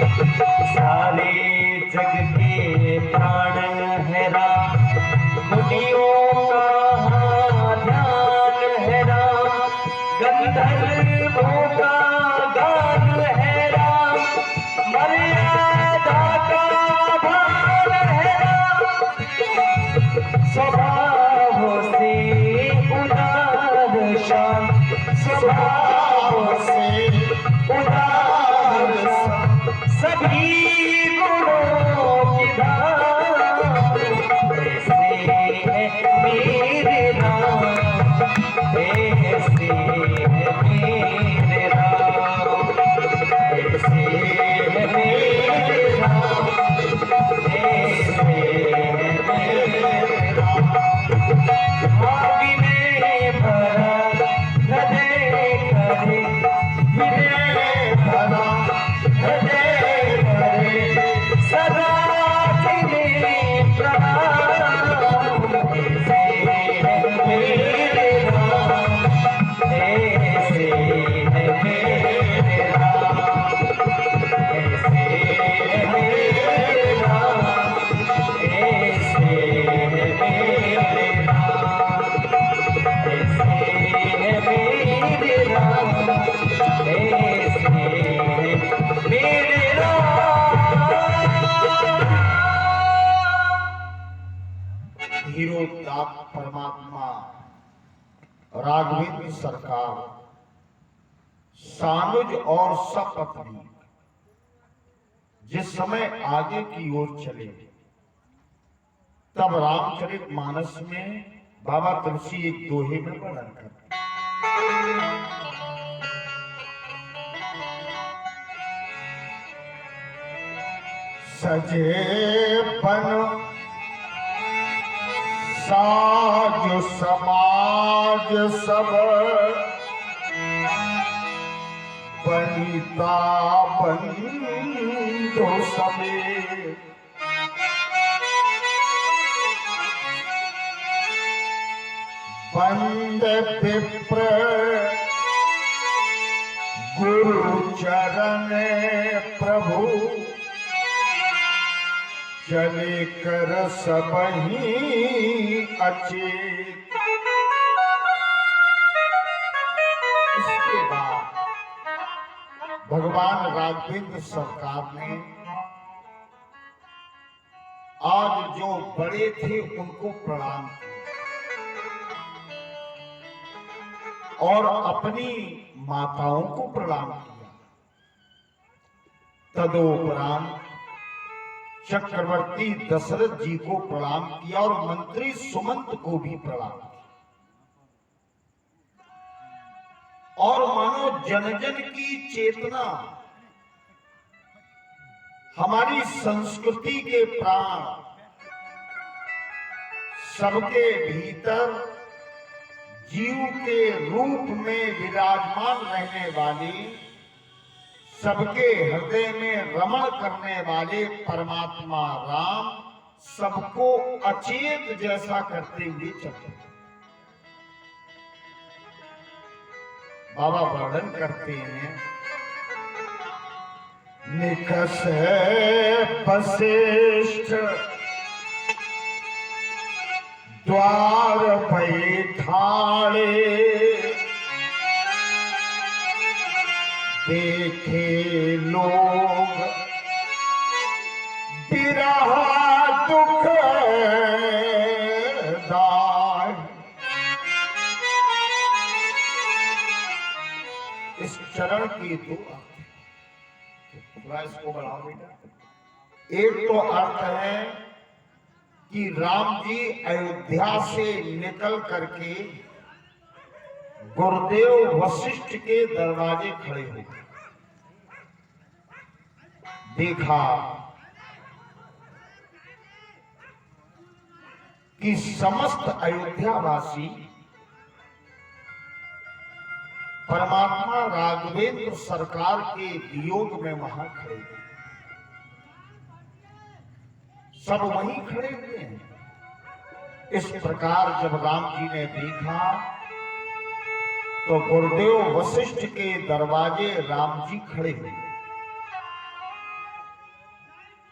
सारे जग के प्राण है राम मुनियों का ध्यान है राम गंधर्वों का गान है राम मर्यादा का भान है राम स्वभाव से उदार शांत स्वभाव से उदार शांत सभी गुणों की धाम ऐसे है मेरे राम ऐसे है मेरे राम ऐसे है मेरे राम ऐसे है मेरे राम। हाँ विनय भरा हृदय करे विनय भरा हृदय करे सदा जिए प्रणाम ऐसे है मेरे राम ऐसे है मेरे राम ऐसे है मेरे राम ऐसे है मेरे राम ऐसे है मेरे राम ऐसे है मेरे राम। हीरो दात परमात्मा राघवेंद्र सरकार सानुज और सपत्नी जिस समय आगे की ओर चले, तब रामचरित मानस में बाबा तुलसी एक दोहे में वर्णन करते सजे बन साज समाज सब बनिता बंधु समेत, बंद विप्र गुरु चरण प्रभु, चले कर सबही अचेत। इसके बाद भगवान राघवेंद्र सरकार ने आज जो बड़े थे उनको प्रणाम किया और अपनी माताओं को प्रणाम किया। तदोपरांत चक्रवर्ती दशरथ जी को प्रणाम किया और मंत्री सुमंत को भी प्रणाम किया। और मानो जन जन की चेतना, हमारी संस्कृति के प्राण, सबके भीतर जीव के रूप में विराजमान रहने वाली, सबके हृदय में रमण करने वाले परमात्मा राम सबको अचेत जैसा करते हुए चलते। बाबा वर्णन करते हैं, निकष वशिष्ठ द्वार बैठाड़े, देखे लोग बिरहा दुख दाय। इस चरण की दो थोड़ा इसको बढ़ाओ बेटा। एक तो अर्थ है कि राम जी अयोध्या से निकल करके गुरुदेव वशिष्ठ के दरवाजे खड़े हो गए। देखा कि समस्त अयोध्यावासी परमात्मा राघवेंद्र सरकार के वियोग में वहां खड़े हैं। सब वहीं खड़े हुए हैं। इस प्रकार जब राम जी ने देखा तो गुरुदेव वशिष्ठ के दरवाजे राम जी खड़े हुए।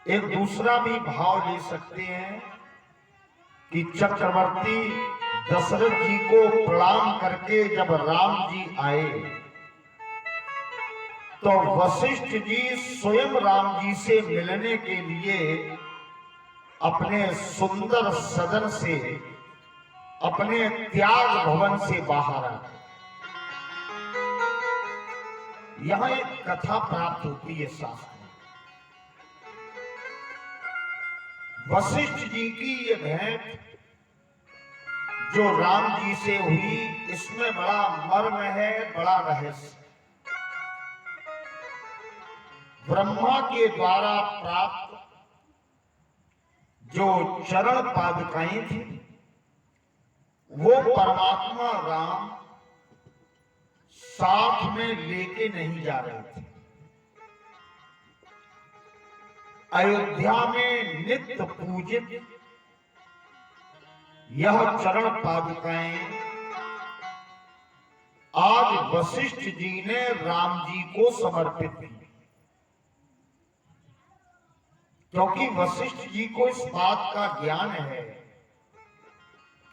एक दूसरा भी भाव ले सकते हैं कि चक्रवर्ती दशरथ जी को प्रणाम करके जब राम जी आए तो वशिष्ठ जी स्वयं राम जी से मिलने के लिए अपने सुंदर सदन से, अपने त्याग भवन से बाहर आ गए। यहां एक कथा प्राप्त होती है शास्त्र में। वशिष्ठ जी की ये भेंट जो राम जी से हुई, इसमें बड़ा मर्म है, बड़ा रहस्य। ब्रह्मा के द्वारा प्राप्त जो चरण पादुकाएं थी, वो परमात्मा राम साथ में लेके नहीं जा रहे थे। अयोध्या में नित्य पूजित यह चरण पादुकाएं आज वशिष्ठ जी ने राम जी को समर्पित की, क्योंकि वशिष्ठ जी को इस बात का ज्ञान है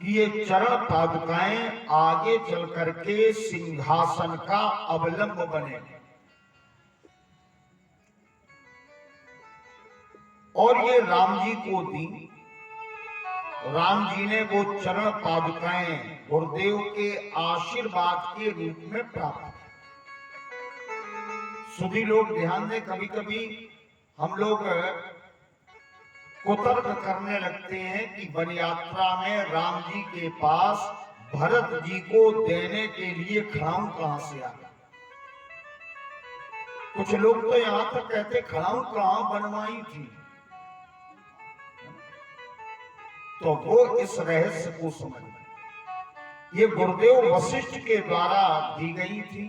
कि ये चरण पादुकाएं आगे चल करके सिंहासन का अवलंब बनेंगे और ये राम जी को दी राम जी ने वो चरण पादुकाएं गुरुदेव के आशीर्वाद के रूप में प्राप्त की। सुधी लोग ध्यान दें, कभी कभी हम लोग कुतर्क करने लगते हैं कि वन यात्रा में राम जी के पास भरत जी को देने के लिए खड़ाऊ कहां से आ गया। कुछ लोग तो यहां तक कहते खड़ाऊ कहां बनवाई थी। तो वो इस रहस्य को समझ, ये गुरुदेव वशिष्ठ के द्वारा दी गई थी।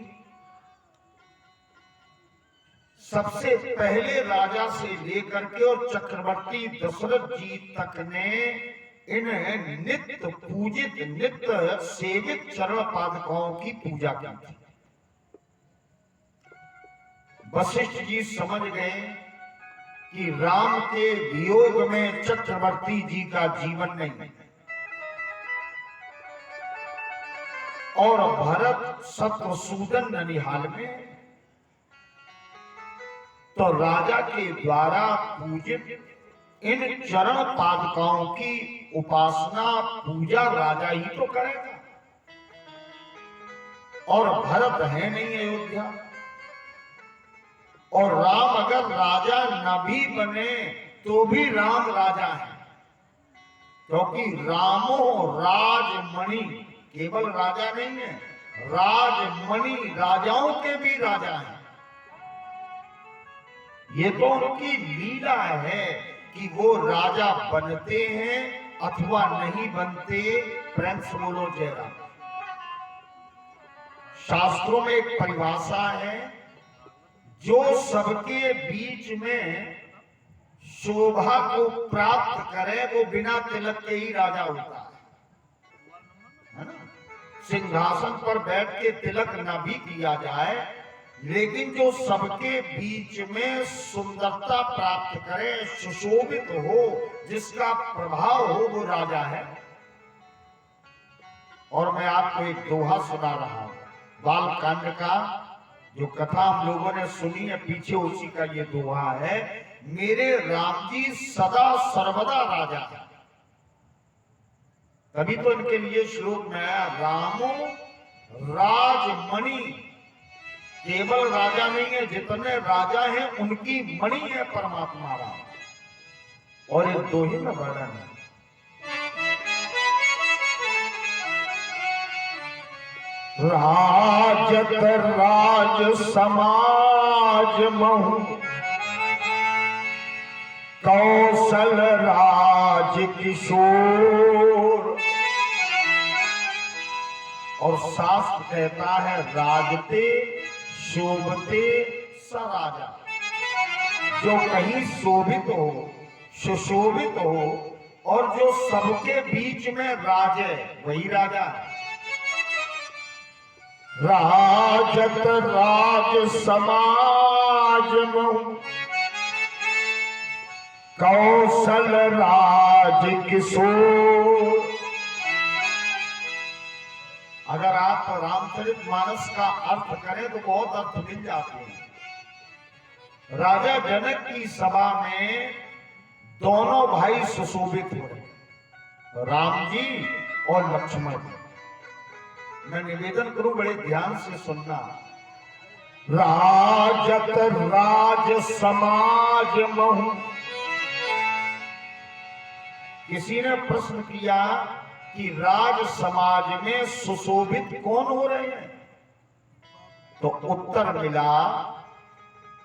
सबसे पहले राजा से लेकर के और चक्रवर्ती दशरथ जी तक ने इन नित्य पूजित नित्य सेवित चरण पादुकाओं की पूजा की थी। वशिष्ठ जी समझ गए कि राम के वियोग में चक्रवर्ती जी का जीवन नहीं, और भरत शत्रुसूदन ननिहाल में, तो राजा के द्वारा पूजित इन चरण पादुकाओं की उपासना पूजा राजा ही तो करेगा, और भरत है नहीं अयोध्या। और राम अगर राजा न भी बने तो भी राम राजा है, क्योंकि रामो राजमणि, केवल राजा नहीं है, राजमणि, राजाओं के भी राजा हैं। ये तो उनकी लीला है कि वो राजा बनते हैं अथवा नहीं बनते। प्रेम से बोलो जय राम। शास्त्रों में एक परिभाषा है, जो सबके बीच में शोभा को प्राप्त करे वो बिना तिलक के ही राजा होता है ना। सिंहासन पर बैठ के तिलक न भी किया जाए, लेकिन जो सबके बीच में सुंदरता प्राप्त करे, सुशोभित हो, जिसका प्रभाव हो, वो राजा है। और मैं आपको एक दोहा सुना रहा हूं, बालकांड का जो कथा हम लोगों ने सुनी है, पीछे उसी का ये दोहा है। मेरे राम जी सदा सर्वदा राजा है। तभी तो इनके लिए श्लोक में आया, रामो राजमणि, केवल राजा नहीं है, जितने राजा हैं उनकी मणि है परमात्मा राम। और ये दो ही में वर्णन है। राजत राज समाज महु, कौशल राज किशोर। और शास्त्र कहता है, राजते शोभते स राजा, जो कहीं शोभित हो, सुशोभित हो, और जो सबके बीच में राजे, वही राजा है। राजत राज समाज महु, कौशल राज किशोर। अगर आप रामचरितमानस का अर्थ करें तो बहुत अर्थ मिल जाते हैं। राजा जनक की सभा में दोनों भाई सुशोभित हुए, राम जी और लक्ष्मण जी। मैं निवेदन करूं, बड़े ध्यान से सुनना। राजत राज समाज महु, किसी ने प्रश्न किया कि राज समाज में सुशोभित कौन हो रहे हैं, तो उत्तर मिला,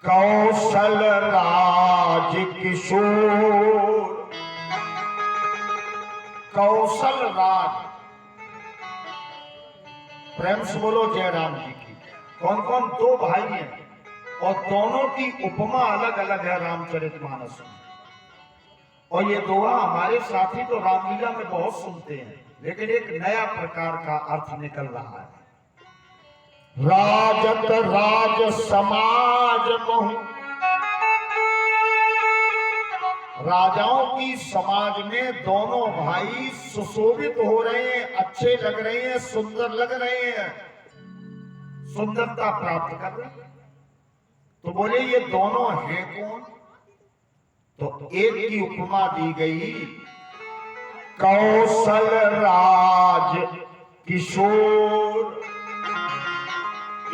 कौशल राज किशोर। कौशल राज, प्रेम से बोलो जय राम जी की। कौन कौन? दो भाई हैं और दोनों की उपमा अलग अलग है रामचरितमानस में। और ये दोहा हमारे साथी तो रामलीला में बहुत सुनते हैं, लेकिन एक नया प्रकार का अर्थ निकल रहा है। राजत राज समाज महु, राजाओं की समाज में दोनों भाई सुशोभित हो रहे हैं, अच्छे लग रहे हैं, सुंदर लग रहे हैं, सुंदरता प्राप्त कर रहे हैं। तो बोले ये दोनों हैं कौन? तो एक की उपमा दी गई कौशल राज किशोर।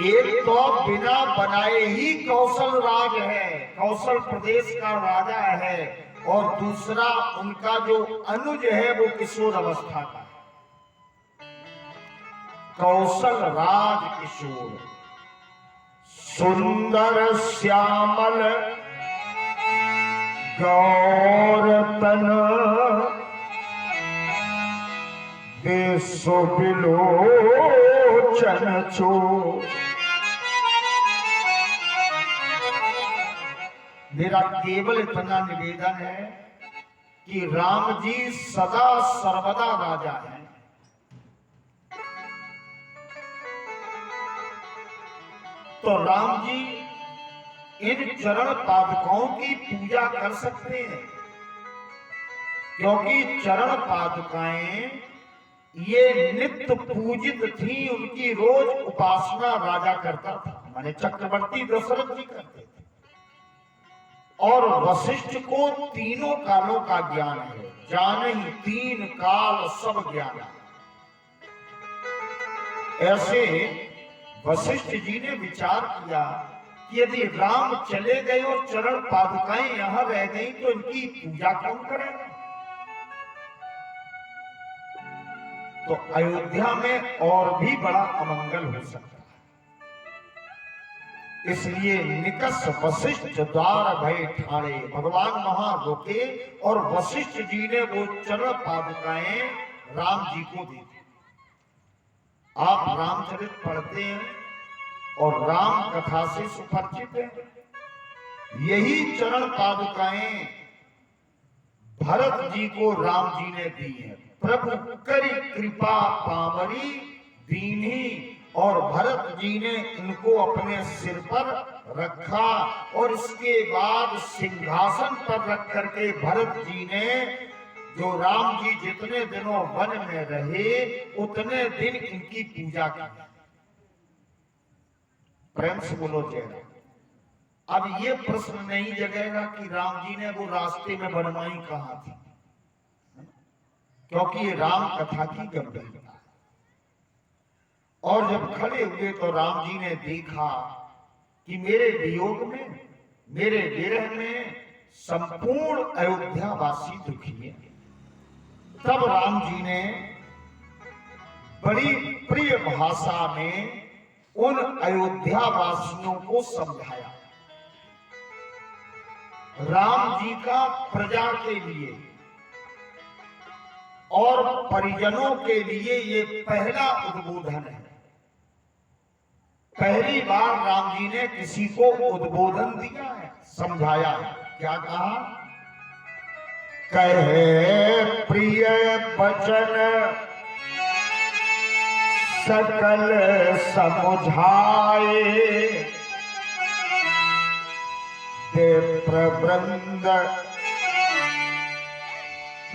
एक तो बिना बनाए ही कौशल राज है, कौशल प्रदेश का राजा है, और दूसरा उनका जो अनुज है वो किशोर अवस्था का है। कौशल राज किशोर, सुंदर श्यामल गौर तन, बेसो बिलोचन छो। मेरा केवल इतना निवेदन है कि राम जी सदा सर्वदा राजा हैं। तो राम जी इन चरण पादुकाओं की पूजा कर सकते हैं, क्योंकि चरण पादुकाएं ये नित्य पूजित थी, उनकी रोज उपासना राजा करता था, माने चक्रवर्ती दशरथ जी करते थे। और वशिष्ठ को तीनों कालों का ज्ञान है, जाने ही तीन काल सब ज्ञान है। ऐसे वशिष्ठ जी ने विचार किया कि यदि राम चले गए और चरण पादुकाएं यहां रह गई तो इनकी पूजा कौन करेगा। तो अयोध्या में और भी बड़ा अमंगल हो सकता है, इसलिए निकस वशिष्ठ द्वार भय ठाणे, भगवान वहां रुके और वशिष्ठ जी ने वो चरण पादुकाएं राम जी को दी। आप रामचरित पढ़ते हैं और राम कथा से सुपरिचित हैं। यही चरण पादुकाएं भरत जी को राम जी ने दी है। प्रभु करी कृपा पावरी दीनी, और भरत जी ने इनको अपने सिर पर रखा, और इसके बाद सिंहासन पर रख करके भरत जी ने, जो राम जी जितने दिनों वन में रहे उतने दिन इनकी पूजा की। प्रेम से बोलो जय राम। अब ये प्रश्न नहीं जगेगा कि राम जी ने वो रास्ते में बनवाई कहां थी, क्योंकि ये राम कथा की गंभीरता है। और जब खड़े हुए तो राम जी ने देखा कि मेरे वियोग में, मेरे विरह में संपूर्ण अयोध्यावासी दुखी है। तब राम जी ने बड़ी प्रिय भाषा में उन अयोध्यावासियों को समझाया। राम जी का प्रजा के लिए और परिजनों के लिए ये पहला उद्बोधन है। पहली बार राम जी ने किसी को उद्बोधन दिया है, समझाया है। क्या कहा? कहे प्रिय वचन सकल समझाए, दे प्रवृंद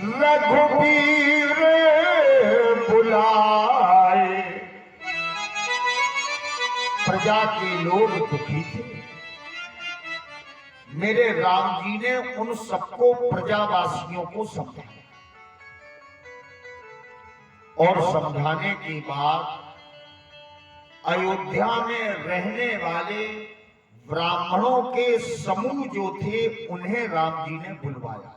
रघुवीर बुलाए। प्रजा के लोग दुखी थे, मेरे राम जी ने उन सबको, प्रजावासियों को समझाया, और समझाने के बाद अयोध्या में रहने वाले ब्राह्मणों के समूह जो थे उन्हें राम जी ने बुलवाया।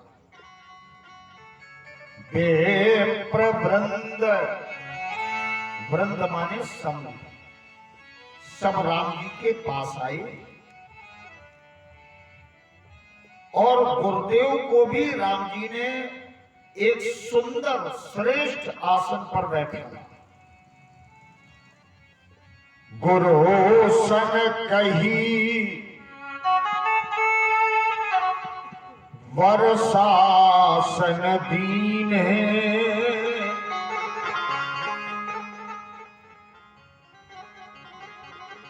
प्रवृंद, वृंद माने समूह, सब राम जी के पास आए, और गुरुदेव को भी राम जी ने एक सुंदर श्रेष्ठ आसन पर बैठाया। गुरु सन कही वर्षासन दीन है,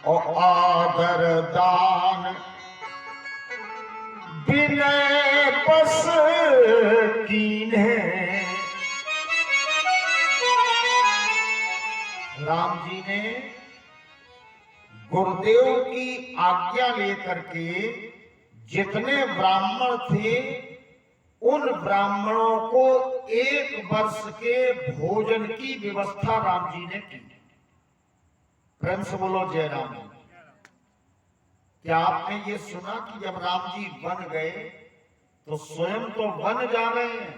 और आदर दान विनय बस कीन है। राम जी ने गुरुदेव की आज्ञा लेकर के जितने ब्राह्मण थे उन ब्राह्मणों को 1 वर्ष के भोजन की व्यवस्था राम जी ने की। प्रेम से बोलो जय राम जी। क्या आपने ये सुना कि जब राम जी वन गए तो स्वयं तो वन जा रहे हैं,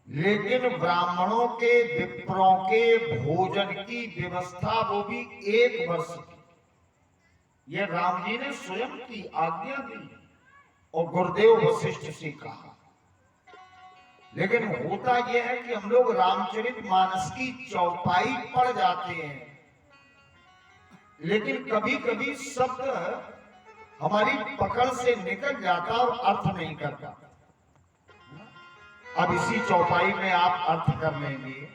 लेकिन ब्राह्मणों के विप्रों के भोजन की व्यवस्था वो भी 1 वर्ष की, ये राम जी ने स्वयं की आज्ञा दी और गुरुदेव वशिष्ठ से कहा। लेकिन होता यह है कि हम लोग रामचरितमानस की चौपाई पढ़ जाते हैं, लेकिन कभी कभी शब्द हमारी पकड़ से निकल जाता और अर्थ नहीं करता। अब इसी चौपाई में आप अर्थ कर लेंगे।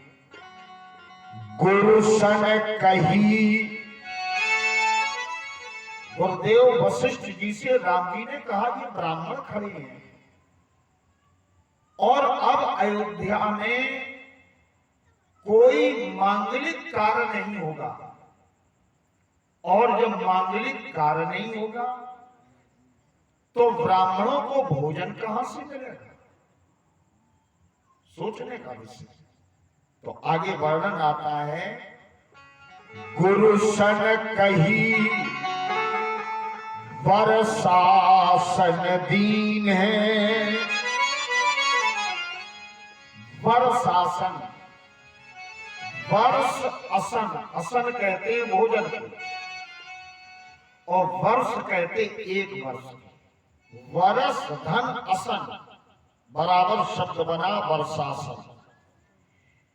गुरु सन कही, गुरुदेव वशिष्ठ जी से राम जी ने कहा कि ब्राह्मण खड़े हैं और अब अयोध्या में कोई मांगलिक कार्य नहीं होगा, और जब मांगलिक कार्य नहीं होगा तो ब्राह्मणों को भोजन कहां से मिलेगा? सोचने का विषय। तो आगे वर्णन आता है, गुरु सन कही वर शासन दीन है। वर शासन, वर्ष असन, असन कहते हैं भोजन को, और वर्ष कहते 1 वर्ष। वर्ष धन असन बराबर शब्द बना वर्षासन।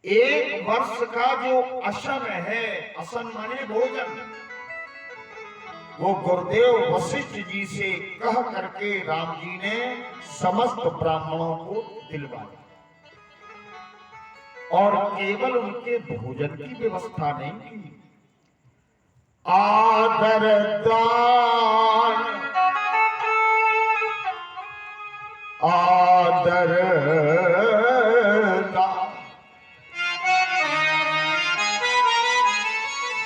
1 वर्ष का जो असन है, असन माने भोजन, वो गुरुदेव वशिष्ठ जी से कह करके राम जी ने समस्त ब्राह्मणों को दिलवाया। और केवल उनके भोजन की व्यवस्था नहीं की, आदर दान, आदर दान,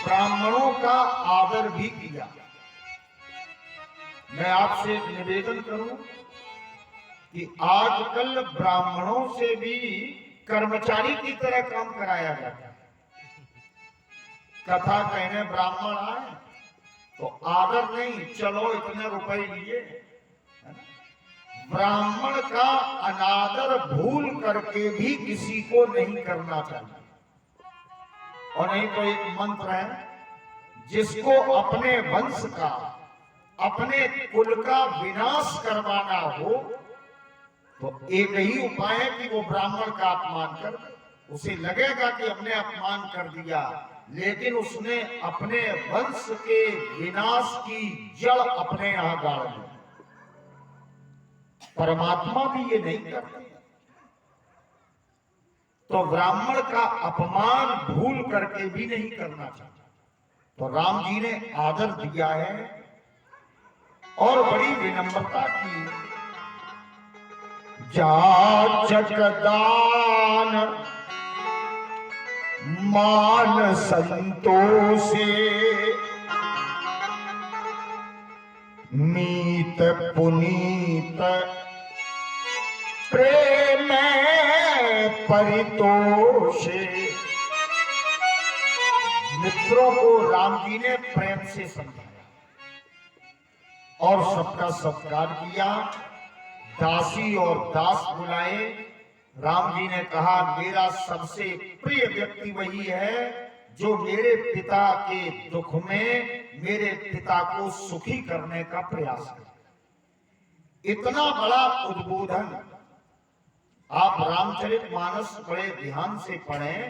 ब्राह्मणों का आदर भी किया। मैं आपसे एक निवेदन करूं कि आजकल ब्राह्मणों से भी कर्मचारी की तरह काम कराया जाता है। कथा कहने ब्राह्मण आए तो आदर नहीं, चलो इतने रुपए लिए। ब्राह्मण का अनादर भूल करके भी किसी को नहीं करना चाहिए। और नहीं तो एक मंत्र है, जिसको अपने वंश का, अपने कुल का विनाश करवाना हो तो एक ही उपाय है कि वो ब्राह्मण का अपमान कर दे। उसे लगेगा कि हमने अपमान कर दिया, लेकिन उसने अपने वंश के विनाश की जड़ अपने यहां गाड़ दी। परमात्मा भी ये नहीं करते। तो ब्राह्मण का अपमान भूल करके भी नहीं करना चाहिए। तो राम जी ने आदर दिया है और बड़ी विनम्रता की। जाचक दान मान संतोषे, मीत पुनीत प्रेम परितोषे। मित्रों को राम जी ने प्रेम से समझाया और सबका सत्कार किया। दासी और दास बुलाए। राम जी ने कहा, मेरा सबसे प्रिय व्यक्ति वही है जो मेरे पिता के दुख में मेरे पिता को सुखी करने का प्रयास करे। इतना बड़ा उद्बोधन आप रामचरितमानस बड़े ध्यान से पढ़ें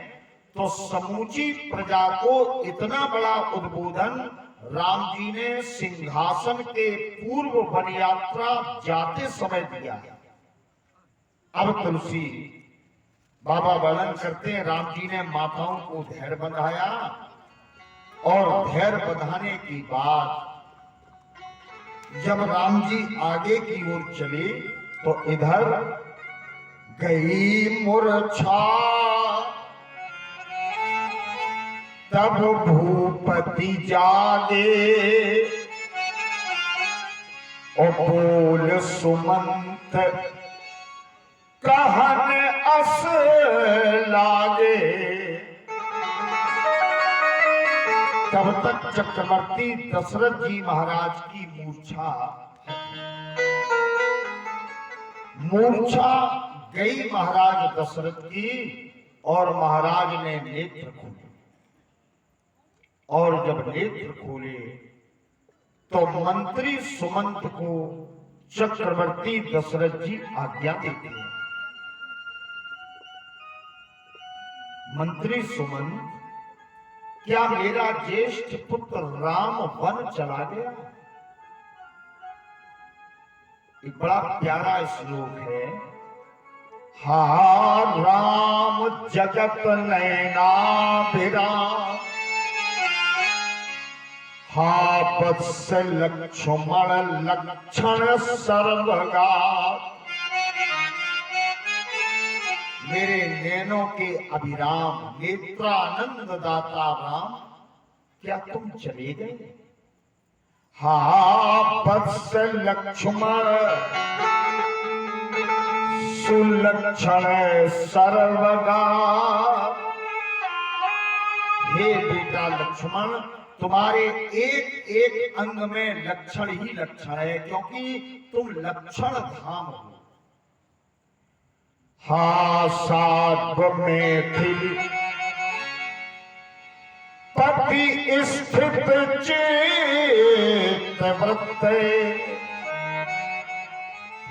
तो समूची प्रजा को इतना बड़ा उद्बोधन राम जी ने सिंहासन के पूर्व वन यात्रा जाते समय दिया। अब तुलसी बाबा वर्णन करते हैं, राम जी ने माताओं को धैर्य बंधाया और धैर्य बंधाने की बाद जब राम जी आगे की ओर चले तो इधर गई मूर्छा, तब भूपति जागे और बोल सुमंत कहन अस लागे। तब तक चक्रवर्ती दशरथ जी महाराज की मूर्छा गई महाराज दशरथ की, और महाराज ने नेत्र खोले। और जब नेत्र खोले तो मंत्री सुमंत को चक्रवर्ती दशरथ जी आज्ञा देते हैं। मंत्री सुमंत, क्या मेरा ज्येष्ठ पुत्र राम वन चला गया? एक बड़ा प्यारा श्लोक है। हा राम जगत नैना विराम, हा वत्स लक्ष्मण लक्षण सर्वगा। मेरे नैनों के अभिराम, नेत्रानंद दाता राम, क्या तुम चले गए? हा वत्स लक्ष्मण सुलक्षण सर्वगा। हे बेटा लक्ष्मण, तुम्हारे एक एक अंग में लक्षण ही लक्षण है, क्योंकि तुम लक्षण धाम हो। हा सार्वमेथिल पति स्थित चेत वृत्ते।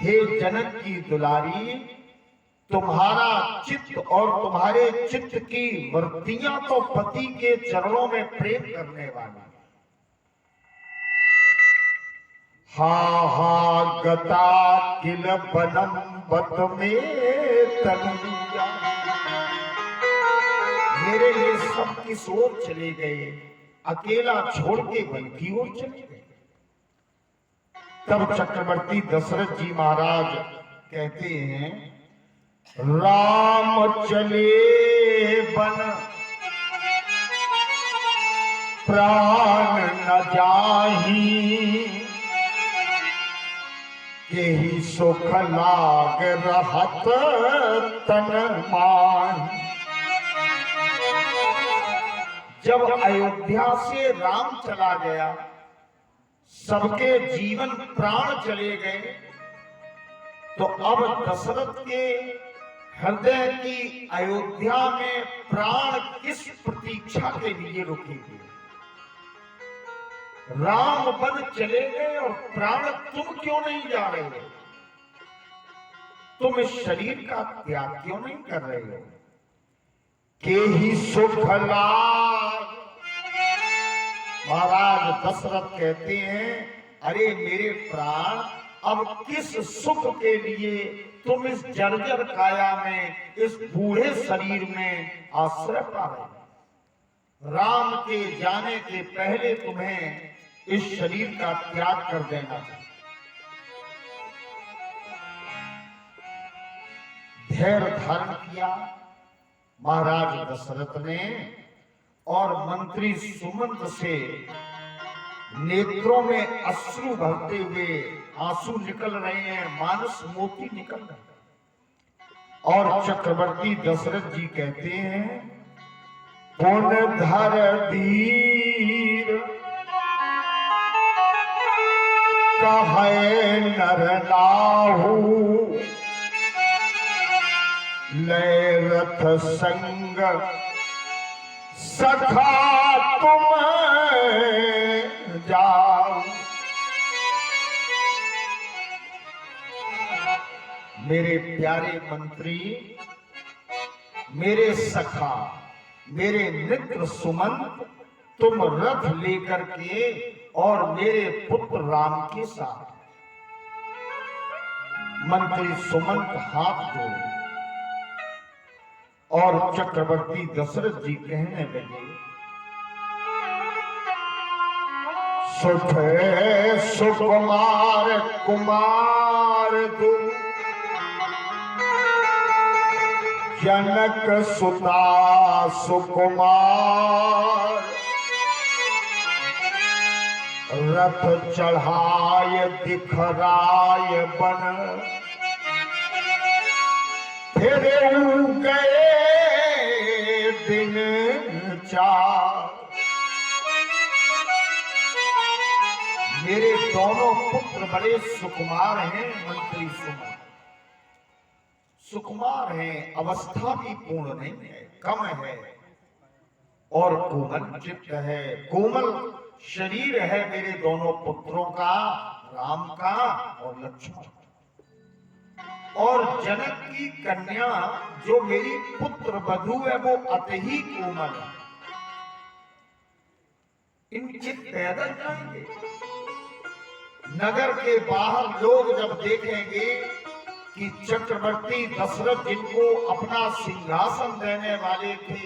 हे जनक की दुलारी, तुम्हारा चित्त और तुम्हारे चित्त की वृत्तियां तो पति के चरणों में प्रेम करने वाली। हा गता किल बनम बत में तनुजा। मेरे लिए सब किस ओर चले गए, अकेला छोड़ के वन की ओर चले गए। तब चक्रवर्ती दशरथ जी महाराज कहते हैं, राम चले बन प्राण न जाही, यही सुख लाग रहत तन माही। जब अयोध्या से राम चला गया, सबके जीवन प्राण चले गए, तो अब दशरथ के हृदय की अयोध्या में प्राण किस प्रतीक्षा के लिए रुकेंगे? राम वन चले गए और प्राण तुम क्यों नहीं जा रहे हो? तुम इस शरीर का त्याग क्यों नहीं कर रहे हो? के ही सुख लाग। महाराज दशरथ कहते हैं, अरे मेरे प्राण, अब किस सुख के लिए तुम इस जर्जर काया में, इस बूढ़े शरीर में आश्रय पा रहे हो? राम के जाने के पहले तुम्हें इस शरीर का त्याग कर देना चाहिए। धैर्य धारण किया महाराज दशरथ ने, और मंत्री सुमंत से नेत्रों में अश्रु भरते हुए आंसू निकल रहे हैं, मानस मोती निकल रहे हैं। और चक्रवर्ती दशरथ जी कहते हैं, पुन धर धीर कहे नर नाहु, लय रथ संग सखा तुम जाओ। मेरे प्यारे मंत्री, मेरे सखा, मेरे मित्र सुमंत, तुम रथ लेकर के और मेरे पुत्र राम के साथ। मंत्री सुमंत हाथ जोड़े और चक्रवर्ती दशरथ जी कहने लगे, सुख सुकुमार कुमार दु, जनक सुता सुकुमार, रथ चढ़ाय दिखराय बन, फिर गए दिन चार, मेरे दोनों पुत्र बड़े सुकुमार हैं। मंत्री सुमन सुकुमार हैं, अवस्था भी पूर्ण नहीं है, कम है और कोमल चित्त है, कोमल शरीर है मेरे दोनों पुत्रों का, राम का और लक्ष्मण। और जनक की कन्या जो मेरी पुत्र वधू है वो अति ही कोमल है। इनके पैदल जाएंगे, नगर के बाहर लोग जब देखेंगे कि चक्रवर्ती दशरथ जिनको अपना सिंहासन देने वाले थे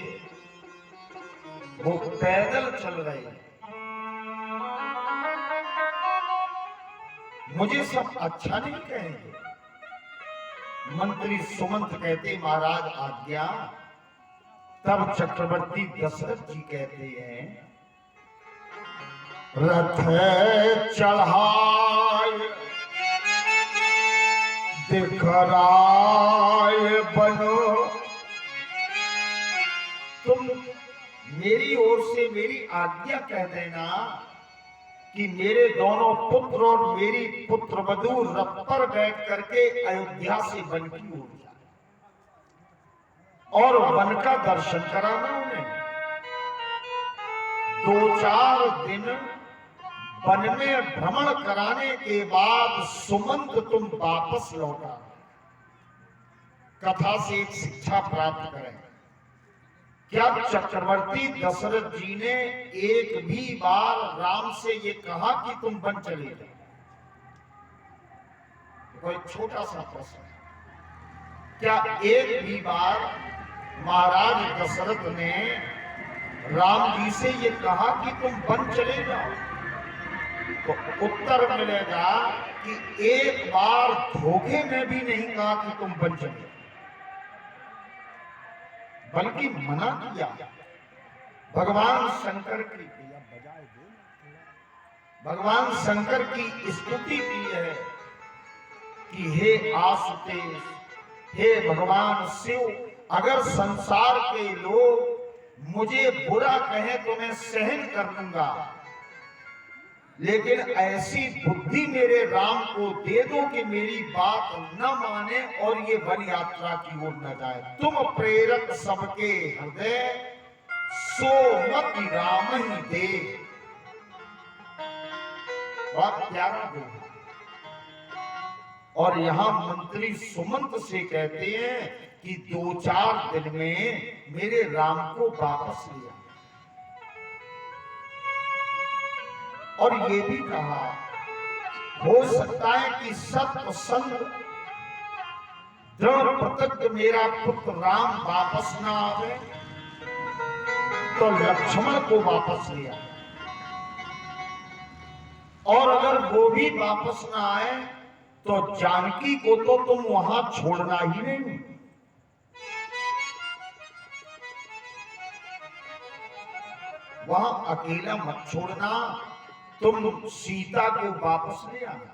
वो पैदल चल रहे हैं, मुझे सब अच्छा नहीं कहेंगे। मंत्री सुमंत कहते महाराज आज्ञा। तब चक्रवर्ती दशरथ जी कहते हैं रथ चढ़ाए दिखराय बनो, तुम मेरी ओर से मेरी आज्ञा कह देना कि मेरे दोनों पुत्र और मेरी पुत्र वधू रथ पर बैठ करके अयोध्या से वन की ओर जाए और वन का दर्शन कराना उन्हें। 2-4 दिन वन में भ्रमण कराने के बाद सुमंत तुम वापस लौटा। कथा से एक शिक्षा प्राप्त करें। क्या चक्रवर्ती दशरथ जी ने एक भी बार राम से ये कहा कि तुम वन चले जाओ? कोई छोटा सा प्रश्न। क्या एक भी बार महाराज दशरथ ने राम जी से ये कहा कि तुम वन चले जाओ? तो उत्तर मिलेगा कि एक बार धोखे में भी नहीं कहा कि तुम वन चले, बल्कि मना किया। भगवान शंकर की स्तुति की है कि हे आसुतेश, हे भगवान शिव, अगर संसार के लोग मुझे बुरा कहें तो मैं सहन कर लूंगा, लेकिन ऐसी बुद्धि मेरे राम को दे दो कि मेरी बात न माने और ये वन यात्रा की ओर न जाए। तुम प्रेरक सबके हृदय, सो मत राम ही दे। बहुत प्यारा दोहा। और यहां मंत्री सुमंत से कहते हैं कि 2-4 दिन में मेरे राम को वापस लिया। और ये भी कहा हो सकता है कि सत्य संग दृढ़ प्रतिज्ञ मेरा पुत्र राम वापस ना आवे तो लक्ष्मण को वापस लिया, और अगर वो भी वापस ना आए तो जानकी को तो तुम वहां छोड़ना ही नहीं। वहां अकेला मत छोड़ना, तुम सीता को वापस ले आना।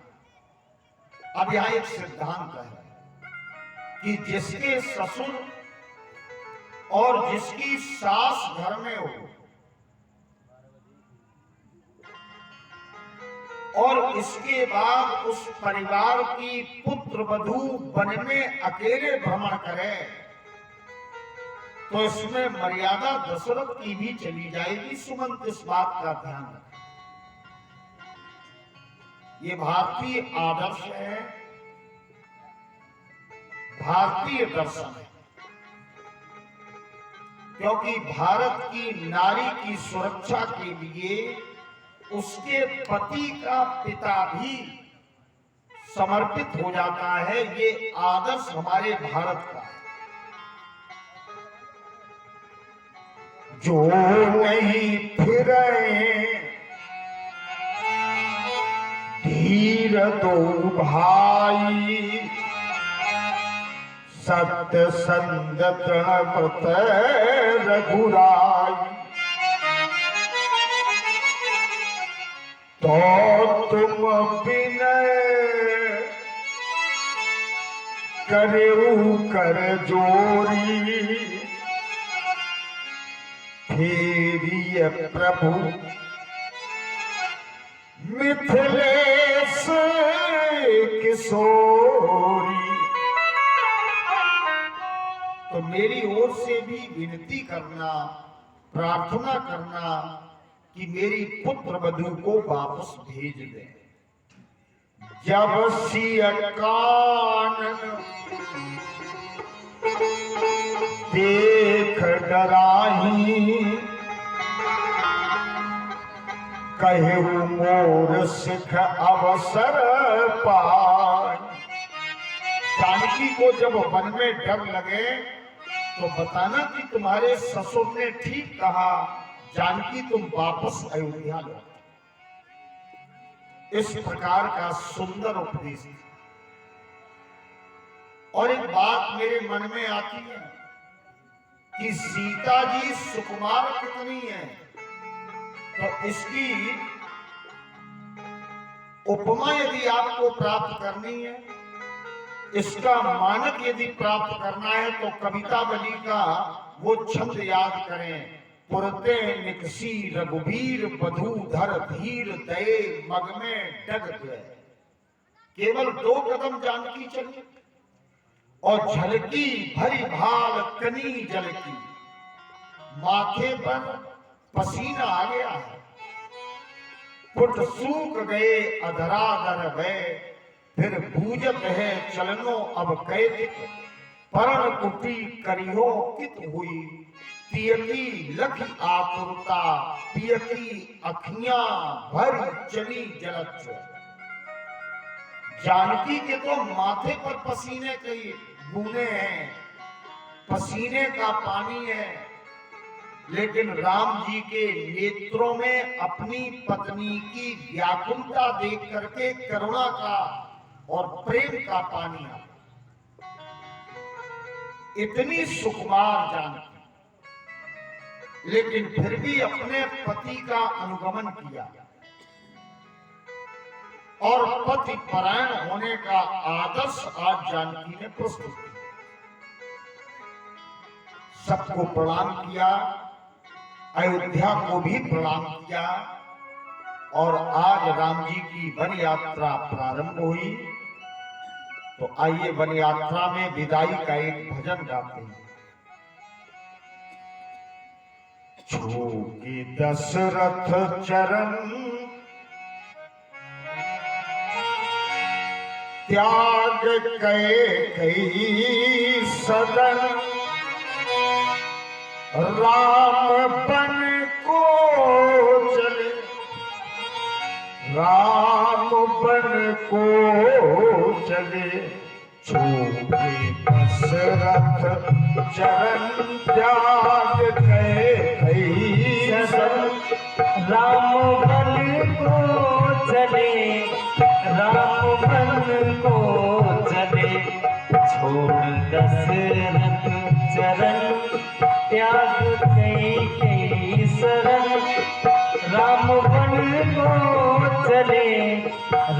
अब यहां एक सिद्धांत है कि जिसके ससुर और जिसकी सास घर में हो और इसके बाद उस परिवार की पुत्र वधू वन में अकेले भ्रमण करे तो इसमें मर्यादा दशरथ की भी चली जाएगी। सुमंत इस बात का ध्यान रखें। ये भारतीय आदर्श है, भारतीय दर्शन है, क्योंकि भारत की नारी की सुरक्षा के लिए उसके पति का पिता भी समर्पित हो जाता है। ये आदर्श हमारे भारत का है। जो नहीं फिरे धीर दो भाई, सत्य संगत मत रघुराई, तो तुम विनय करेऊ कर जोरी फेरिय प्रभु मिथिलेश किशोरी। तो मेरी ओर से भी विनती करना, प्रार्थना करना कि मेरी पुत्र वधू को वापस भेज दे। जब सिय कानन देख डराही कहू मोर सिख अवसर पाई। जानकी को जब वन में डर लगे तो बताना कि तुम्हारे ससुर ने ठीक कहा, जानकी तुम वापस अयोध्या लो। इस प्रकार का सुंदर उपदेश। और एक बात मेरे मन में आती है कि सीता जी सुकुमार कितनी है, तो इसकी उपमा यदि आपको प्राप्त करनी है, इसका मानक यदि प्राप्त करना है, तो कवितावली का वो छंद याद करें। पुरते निकसी रघुवीर बधूधर धीर दये मग में डग गए। केवल 2 कदम जानकी चली और झलकी भरी भाल कनी जल की। माथे पर पसीना आ गया है, पुट सूख गए अधराधर भय, फिर बूझत है चलनो अब कैदिक। परण कुटी करियो कित हुई, पियकी लख आतुरता, पियकी अखियां भरी चली जलच। जानकी के तो माथे पर पसीने के बूंदे हैं, पसीने का पानी है, लेकिन राम जी के नेत्रों में अपनी पत्नी की व्याकुलता देख करके करुणा का और प्रेम का पानी आता। इतनी सुकुमार जानकी, लेकिन फिर भी अपने पति का अनुगमन किया और पति परायण होने का आदर्श आज जानकी ने प्रस्तुत किया। सबको प्रणाम किया, अयोध्या को भी प्रणाम किया, और आज राम जी की वन यात्रा प्रारंभ हुई। तो आइए वन यात्रा में विदाई का एक भजन गाते हैं। छूके दशरथ चरण त्याग कई सदन, राम बन को चले, राम बन को चले। छूके दशरथ चरण त्याग कई सदन, राम बन को चले, राम बन को चले। छोड़ दशरथ चरण त्याग कई शरण, राम बन को चले,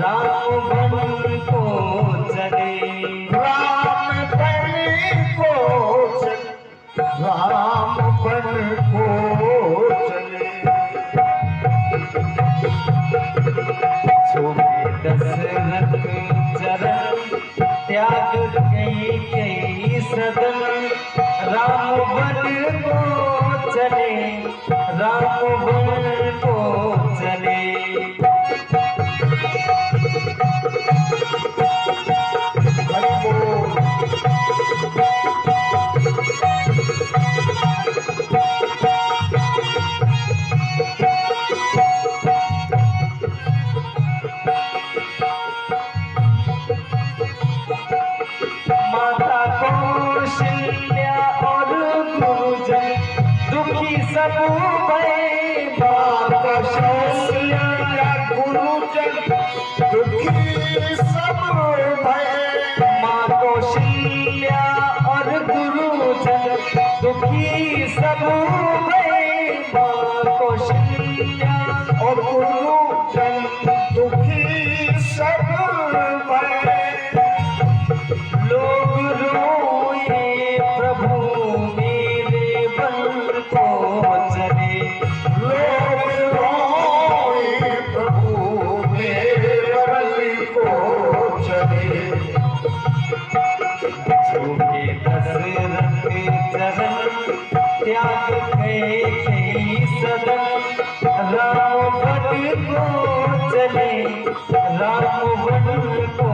राम बन को चले। राम बन को चले, राम बन को चले। छोड़े दशरथ चरण त्याग कई सदन, राम बन को चले, राम बन को चले। माता कौशल्या और गुरुजन दुखी सब भये। माता कौशल्या गुरुजन दुखी सब भये। माँ कौशल्या और गुरुजन दुखी सब भये। माँ कौशल्या और गुरुजन दुखी सब भये। लोग को चले, राम वन को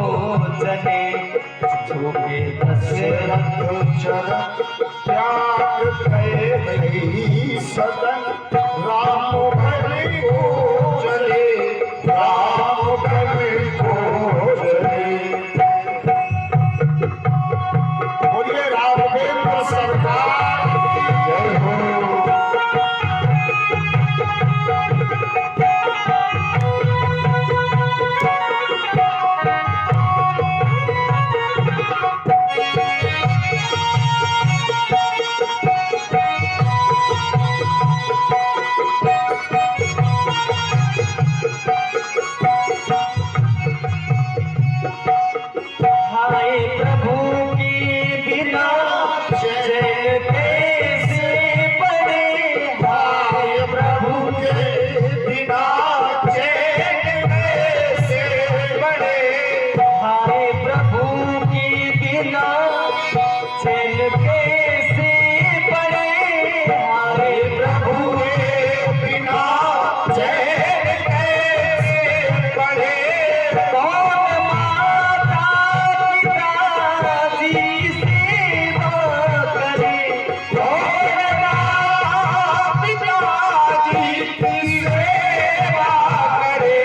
चले, छोटे दशरथ चरण त्याग गए सदन, राम बन को चले, राम बन को चले। बोलिए राघवेंद्र सरकार जय हो। हाय प्रभु की बिना चैन कैसे पड़े, हाय प्रभु के बिना चैन कैसे पड़े, हाय प्रभु की बिना चैन कैसे पड़े, हाय प्रभु के बिना चैन कैसे पड़े। कौन माता पिताजी की सेवा करे, कौन माता पिताजी की सेवा करे,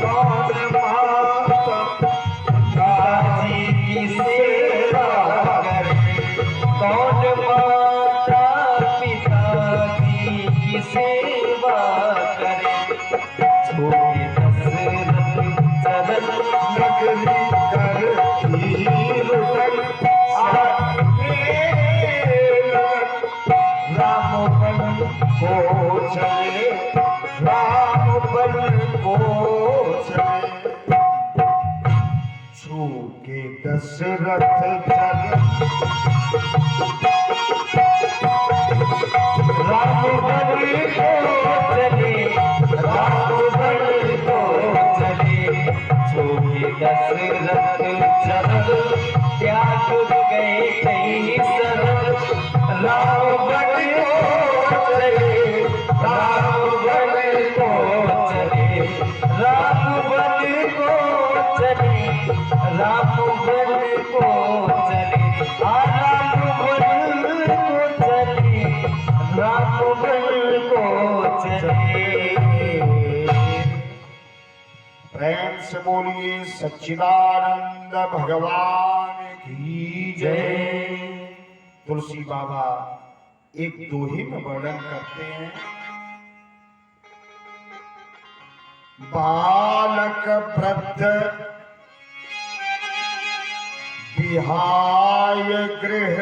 कौन माता पिताजी की सेवा करे, कौन माता पिताजी की सेवा करे, छोटे दशरथ चरण नगरी कर कीर्तन आगे राम बन को चले, राम बन को चले। छूके दशरथ चरण राम बन को चले, राम बन को चले, छोटे दशरथ चरण त्याग गए कई शरण, राम बन को चले, राम बन को चले, राम बन को चले, राम बन को चले, राम बन को चले, राम बन को चले। प्रेम से बोलिए सच्चिदानंद भगवान की जय। तुलसी बाबा एक दोहे में वर्णन करते हैं। बालक वृद्ध विहाय गृह,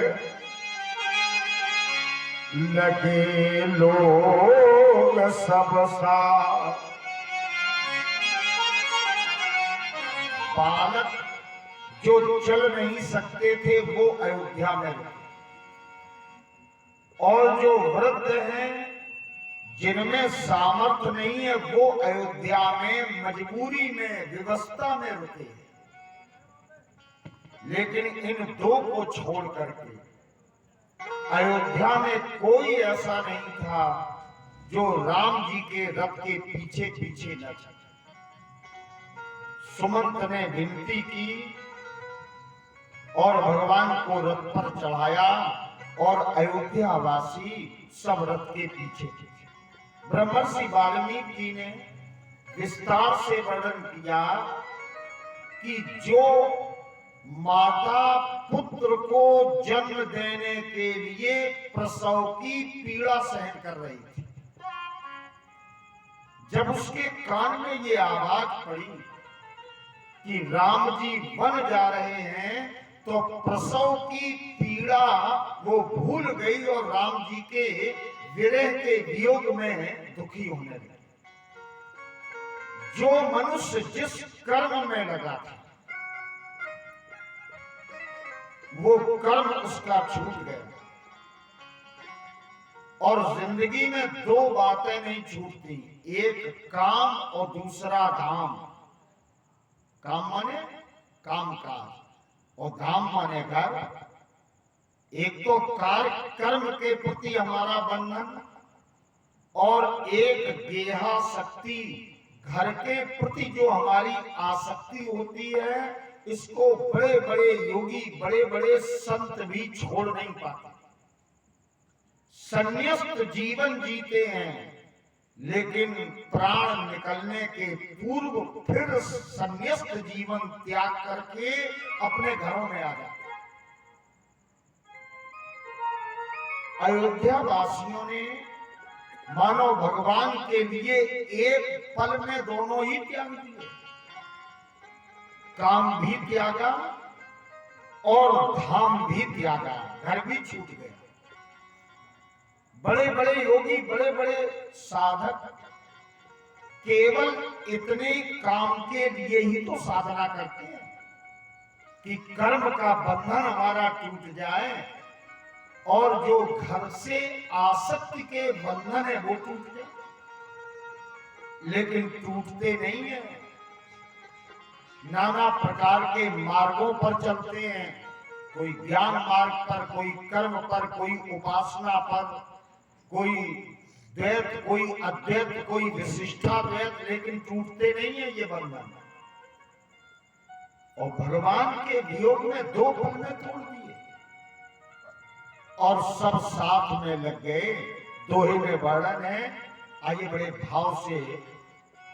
लगे लोग सब साथ। बालक जो चल नहीं सकते थे वो अयोध्या में रुके, और जो वृद्ध हैं जिनमें सामर्थ्य नहीं है वो अयोध्या में मजबूरी में व्यवस्था में रुके। लेकिन इन दो को छोड़ करके अयोध्या में कोई ऐसा नहीं था जो राम जी के रथ के पीछे पीछे न चले। सुमंत ने विनती की और भगवान को रथ पर चढ़ाया और अयोध्या वासी सब रथ के पीछे थे। ब्रह्मर्षि वाल्मीकि ने विस्तार से वर्णन किया कि जो माता पुत्र को जन्म देने के लिए प्रसव की पीड़ा सहन कर रही थी, जब उसके कान में ये आवाज पड़ी कि राम जी वन जा रहे हैं, तो प्रसव की पीड़ा वो भूल गई और राम जी के विरह के वियोग में दुखी होने लगी। जो मनुष्य जिस कर्म में लगा था वो कर्म उसका छूट गया। और जिंदगी में दो बातें नहीं छूटती, एक काम और दूसरा धाम। काम माने काम काज और धाम माने घर। एक तो कार्य कर्म के प्रति हमारा बंधन और एक गेहा शक्ति, घर के प्रति जो हमारी आसक्ति होती है, इसको बड़े बड़े योगी, बड़े बड़े संत भी छोड़ नहीं पाते। संन्यास्त जीवन जीते हैं, लेकिन प्राण निकलने के पूर्व फिर संन्यास्त जीवन त्याग करके अपने घरों में आ जाते। अयोध्या वासियों ने मानो भगवान के लिए एक पल में दोनों ही त्याग दिए, काम भी त्यागा और धाम भी त्यागा, घर भी छूट गया। बड़े बड़े योगी, बड़े बड़े साधक केवल इतने काम के लिए ही तो साधना करते हैं कि कर्म का बंधन हमारा टूट जाए और जो घर से आसक्ति के बंधन है वो टूट जाए, लेकिन टूटते नहीं है। नाना प्रकार के मार्गों पर चलते हैं, कोई ज्ञान मार्ग पर, कोई कर्म पर, कोई उपासना पर, कोई द्वैत, कोई अद्वैत, कोई विशिष्टाद्वैत, लेकिन टूटते नहीं है ये बंधन। और भगवान के वियोग में दो पल में तोड़ दिए और सब साथ में लग गए। दोहे में वर्णन है, आइए बड़े भाव से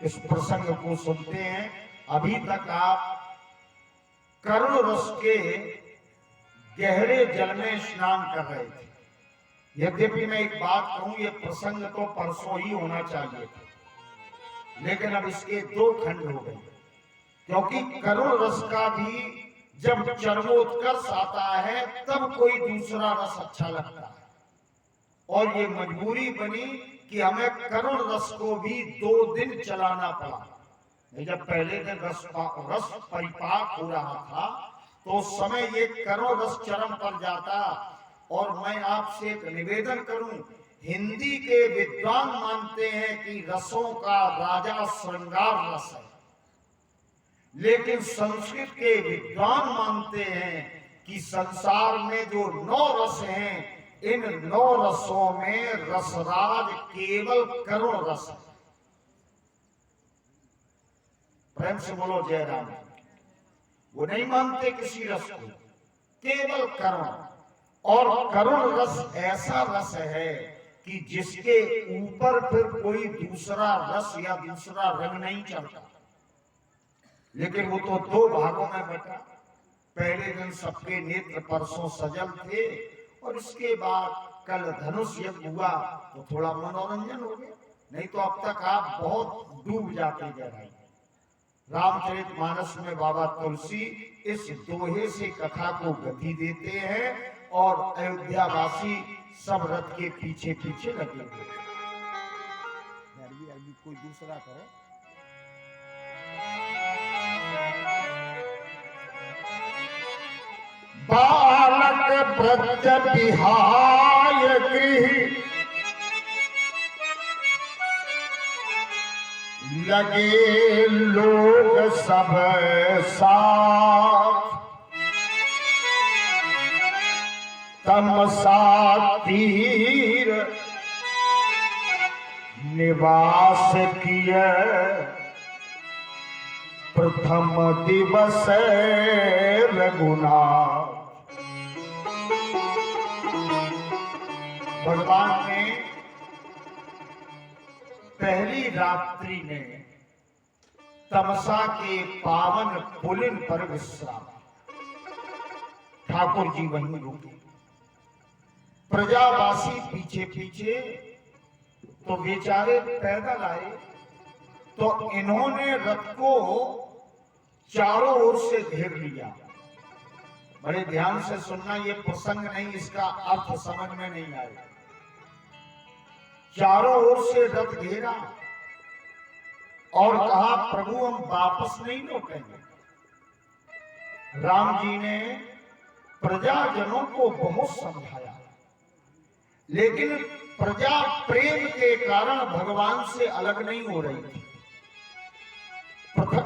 इस प्रसंग को सुनते हैं। अभी तक आप करुण रस के गहरे जल में स्नान कर रहे थे। यद्यपि मैं एक बात कहूं, ये प्रसंग तो परसों ही होना चाहिए था, लेकिन अब इसके दो खंड हो गए, क्योंकि करुण रस का भी जब चरमोत्कर्ष आता है तब कोई दूसरा रस अच्छा लगता है, और ये मजबूरी बनी कि हमें करुण रस को भी 2 दिन चलाना पड़ा। जब पहले दिन रस परिपाक हो रहा था तो उस समय ये करुण रस चरम पर जाता। और मैं आपसे एक निवेदन करूं, हिंदी के विद्वान मानते हैं कि रसों का राजा श्रृंगार रस है, लेकिन संस्कृत के विद्वान मानते हैं कि संसार में जो 9 रस हैं, इन 9 रसों में रसराज केवल करुण रस है। प्रेम से बोलो जय राम। वो नहीं मानते किसी रस को, केवल करुण। और करुण रस ऐसा रस है कि जिसके ऊपर फिर कोई दूसरा रस या दूसरा रंग नहीं चलता। लेकिन वो तो 2 भागों में बटा। पहले दिन सबके नेत्र परसों सजल थे, और इसके बाद कल धनुष यज्ञ हुआ तो थोड़ा मनोरंजन हो गया, नहीं तो अब तक आप बहुत डूब जाते जा रहे। रामचरितमानस में बाबा तुलसी इस दोहे से कथा को गति देते हैं, और अयोध्या वासी सब रथ के पीछे पीछे लगे हुए। कोई दूसरा करो। बालक ब्रज विहाय गृह लगे लोग सब साथ, तमसा तीर निवास किए, प्रथम दिवस रघुनाथ। भगवान ने पहली रात्रि में तमसा के पावन पुलिन पर विश्राम। ठाकुर जी वहीं रुके, प्रजावासी पीछे पीछे। तो बेचारे पैदल आए, तो इन्होंने रथ को चारों ओर से घेर लिया। बड़े ध्यान से सुनना, ये प्रसंग नहीं, इसका अर्थ समझ में नहीं आएगा। चारों ओर से रथ घेरा और कहा, प्रभु हम वापस नहीं लौटेंगे। राम जी ने प्रजाजनों को बहुत समझाया, लेकिन प्रजा प्रेम के कारण भगवान से अलग नहीं हो रही थी। प्रथम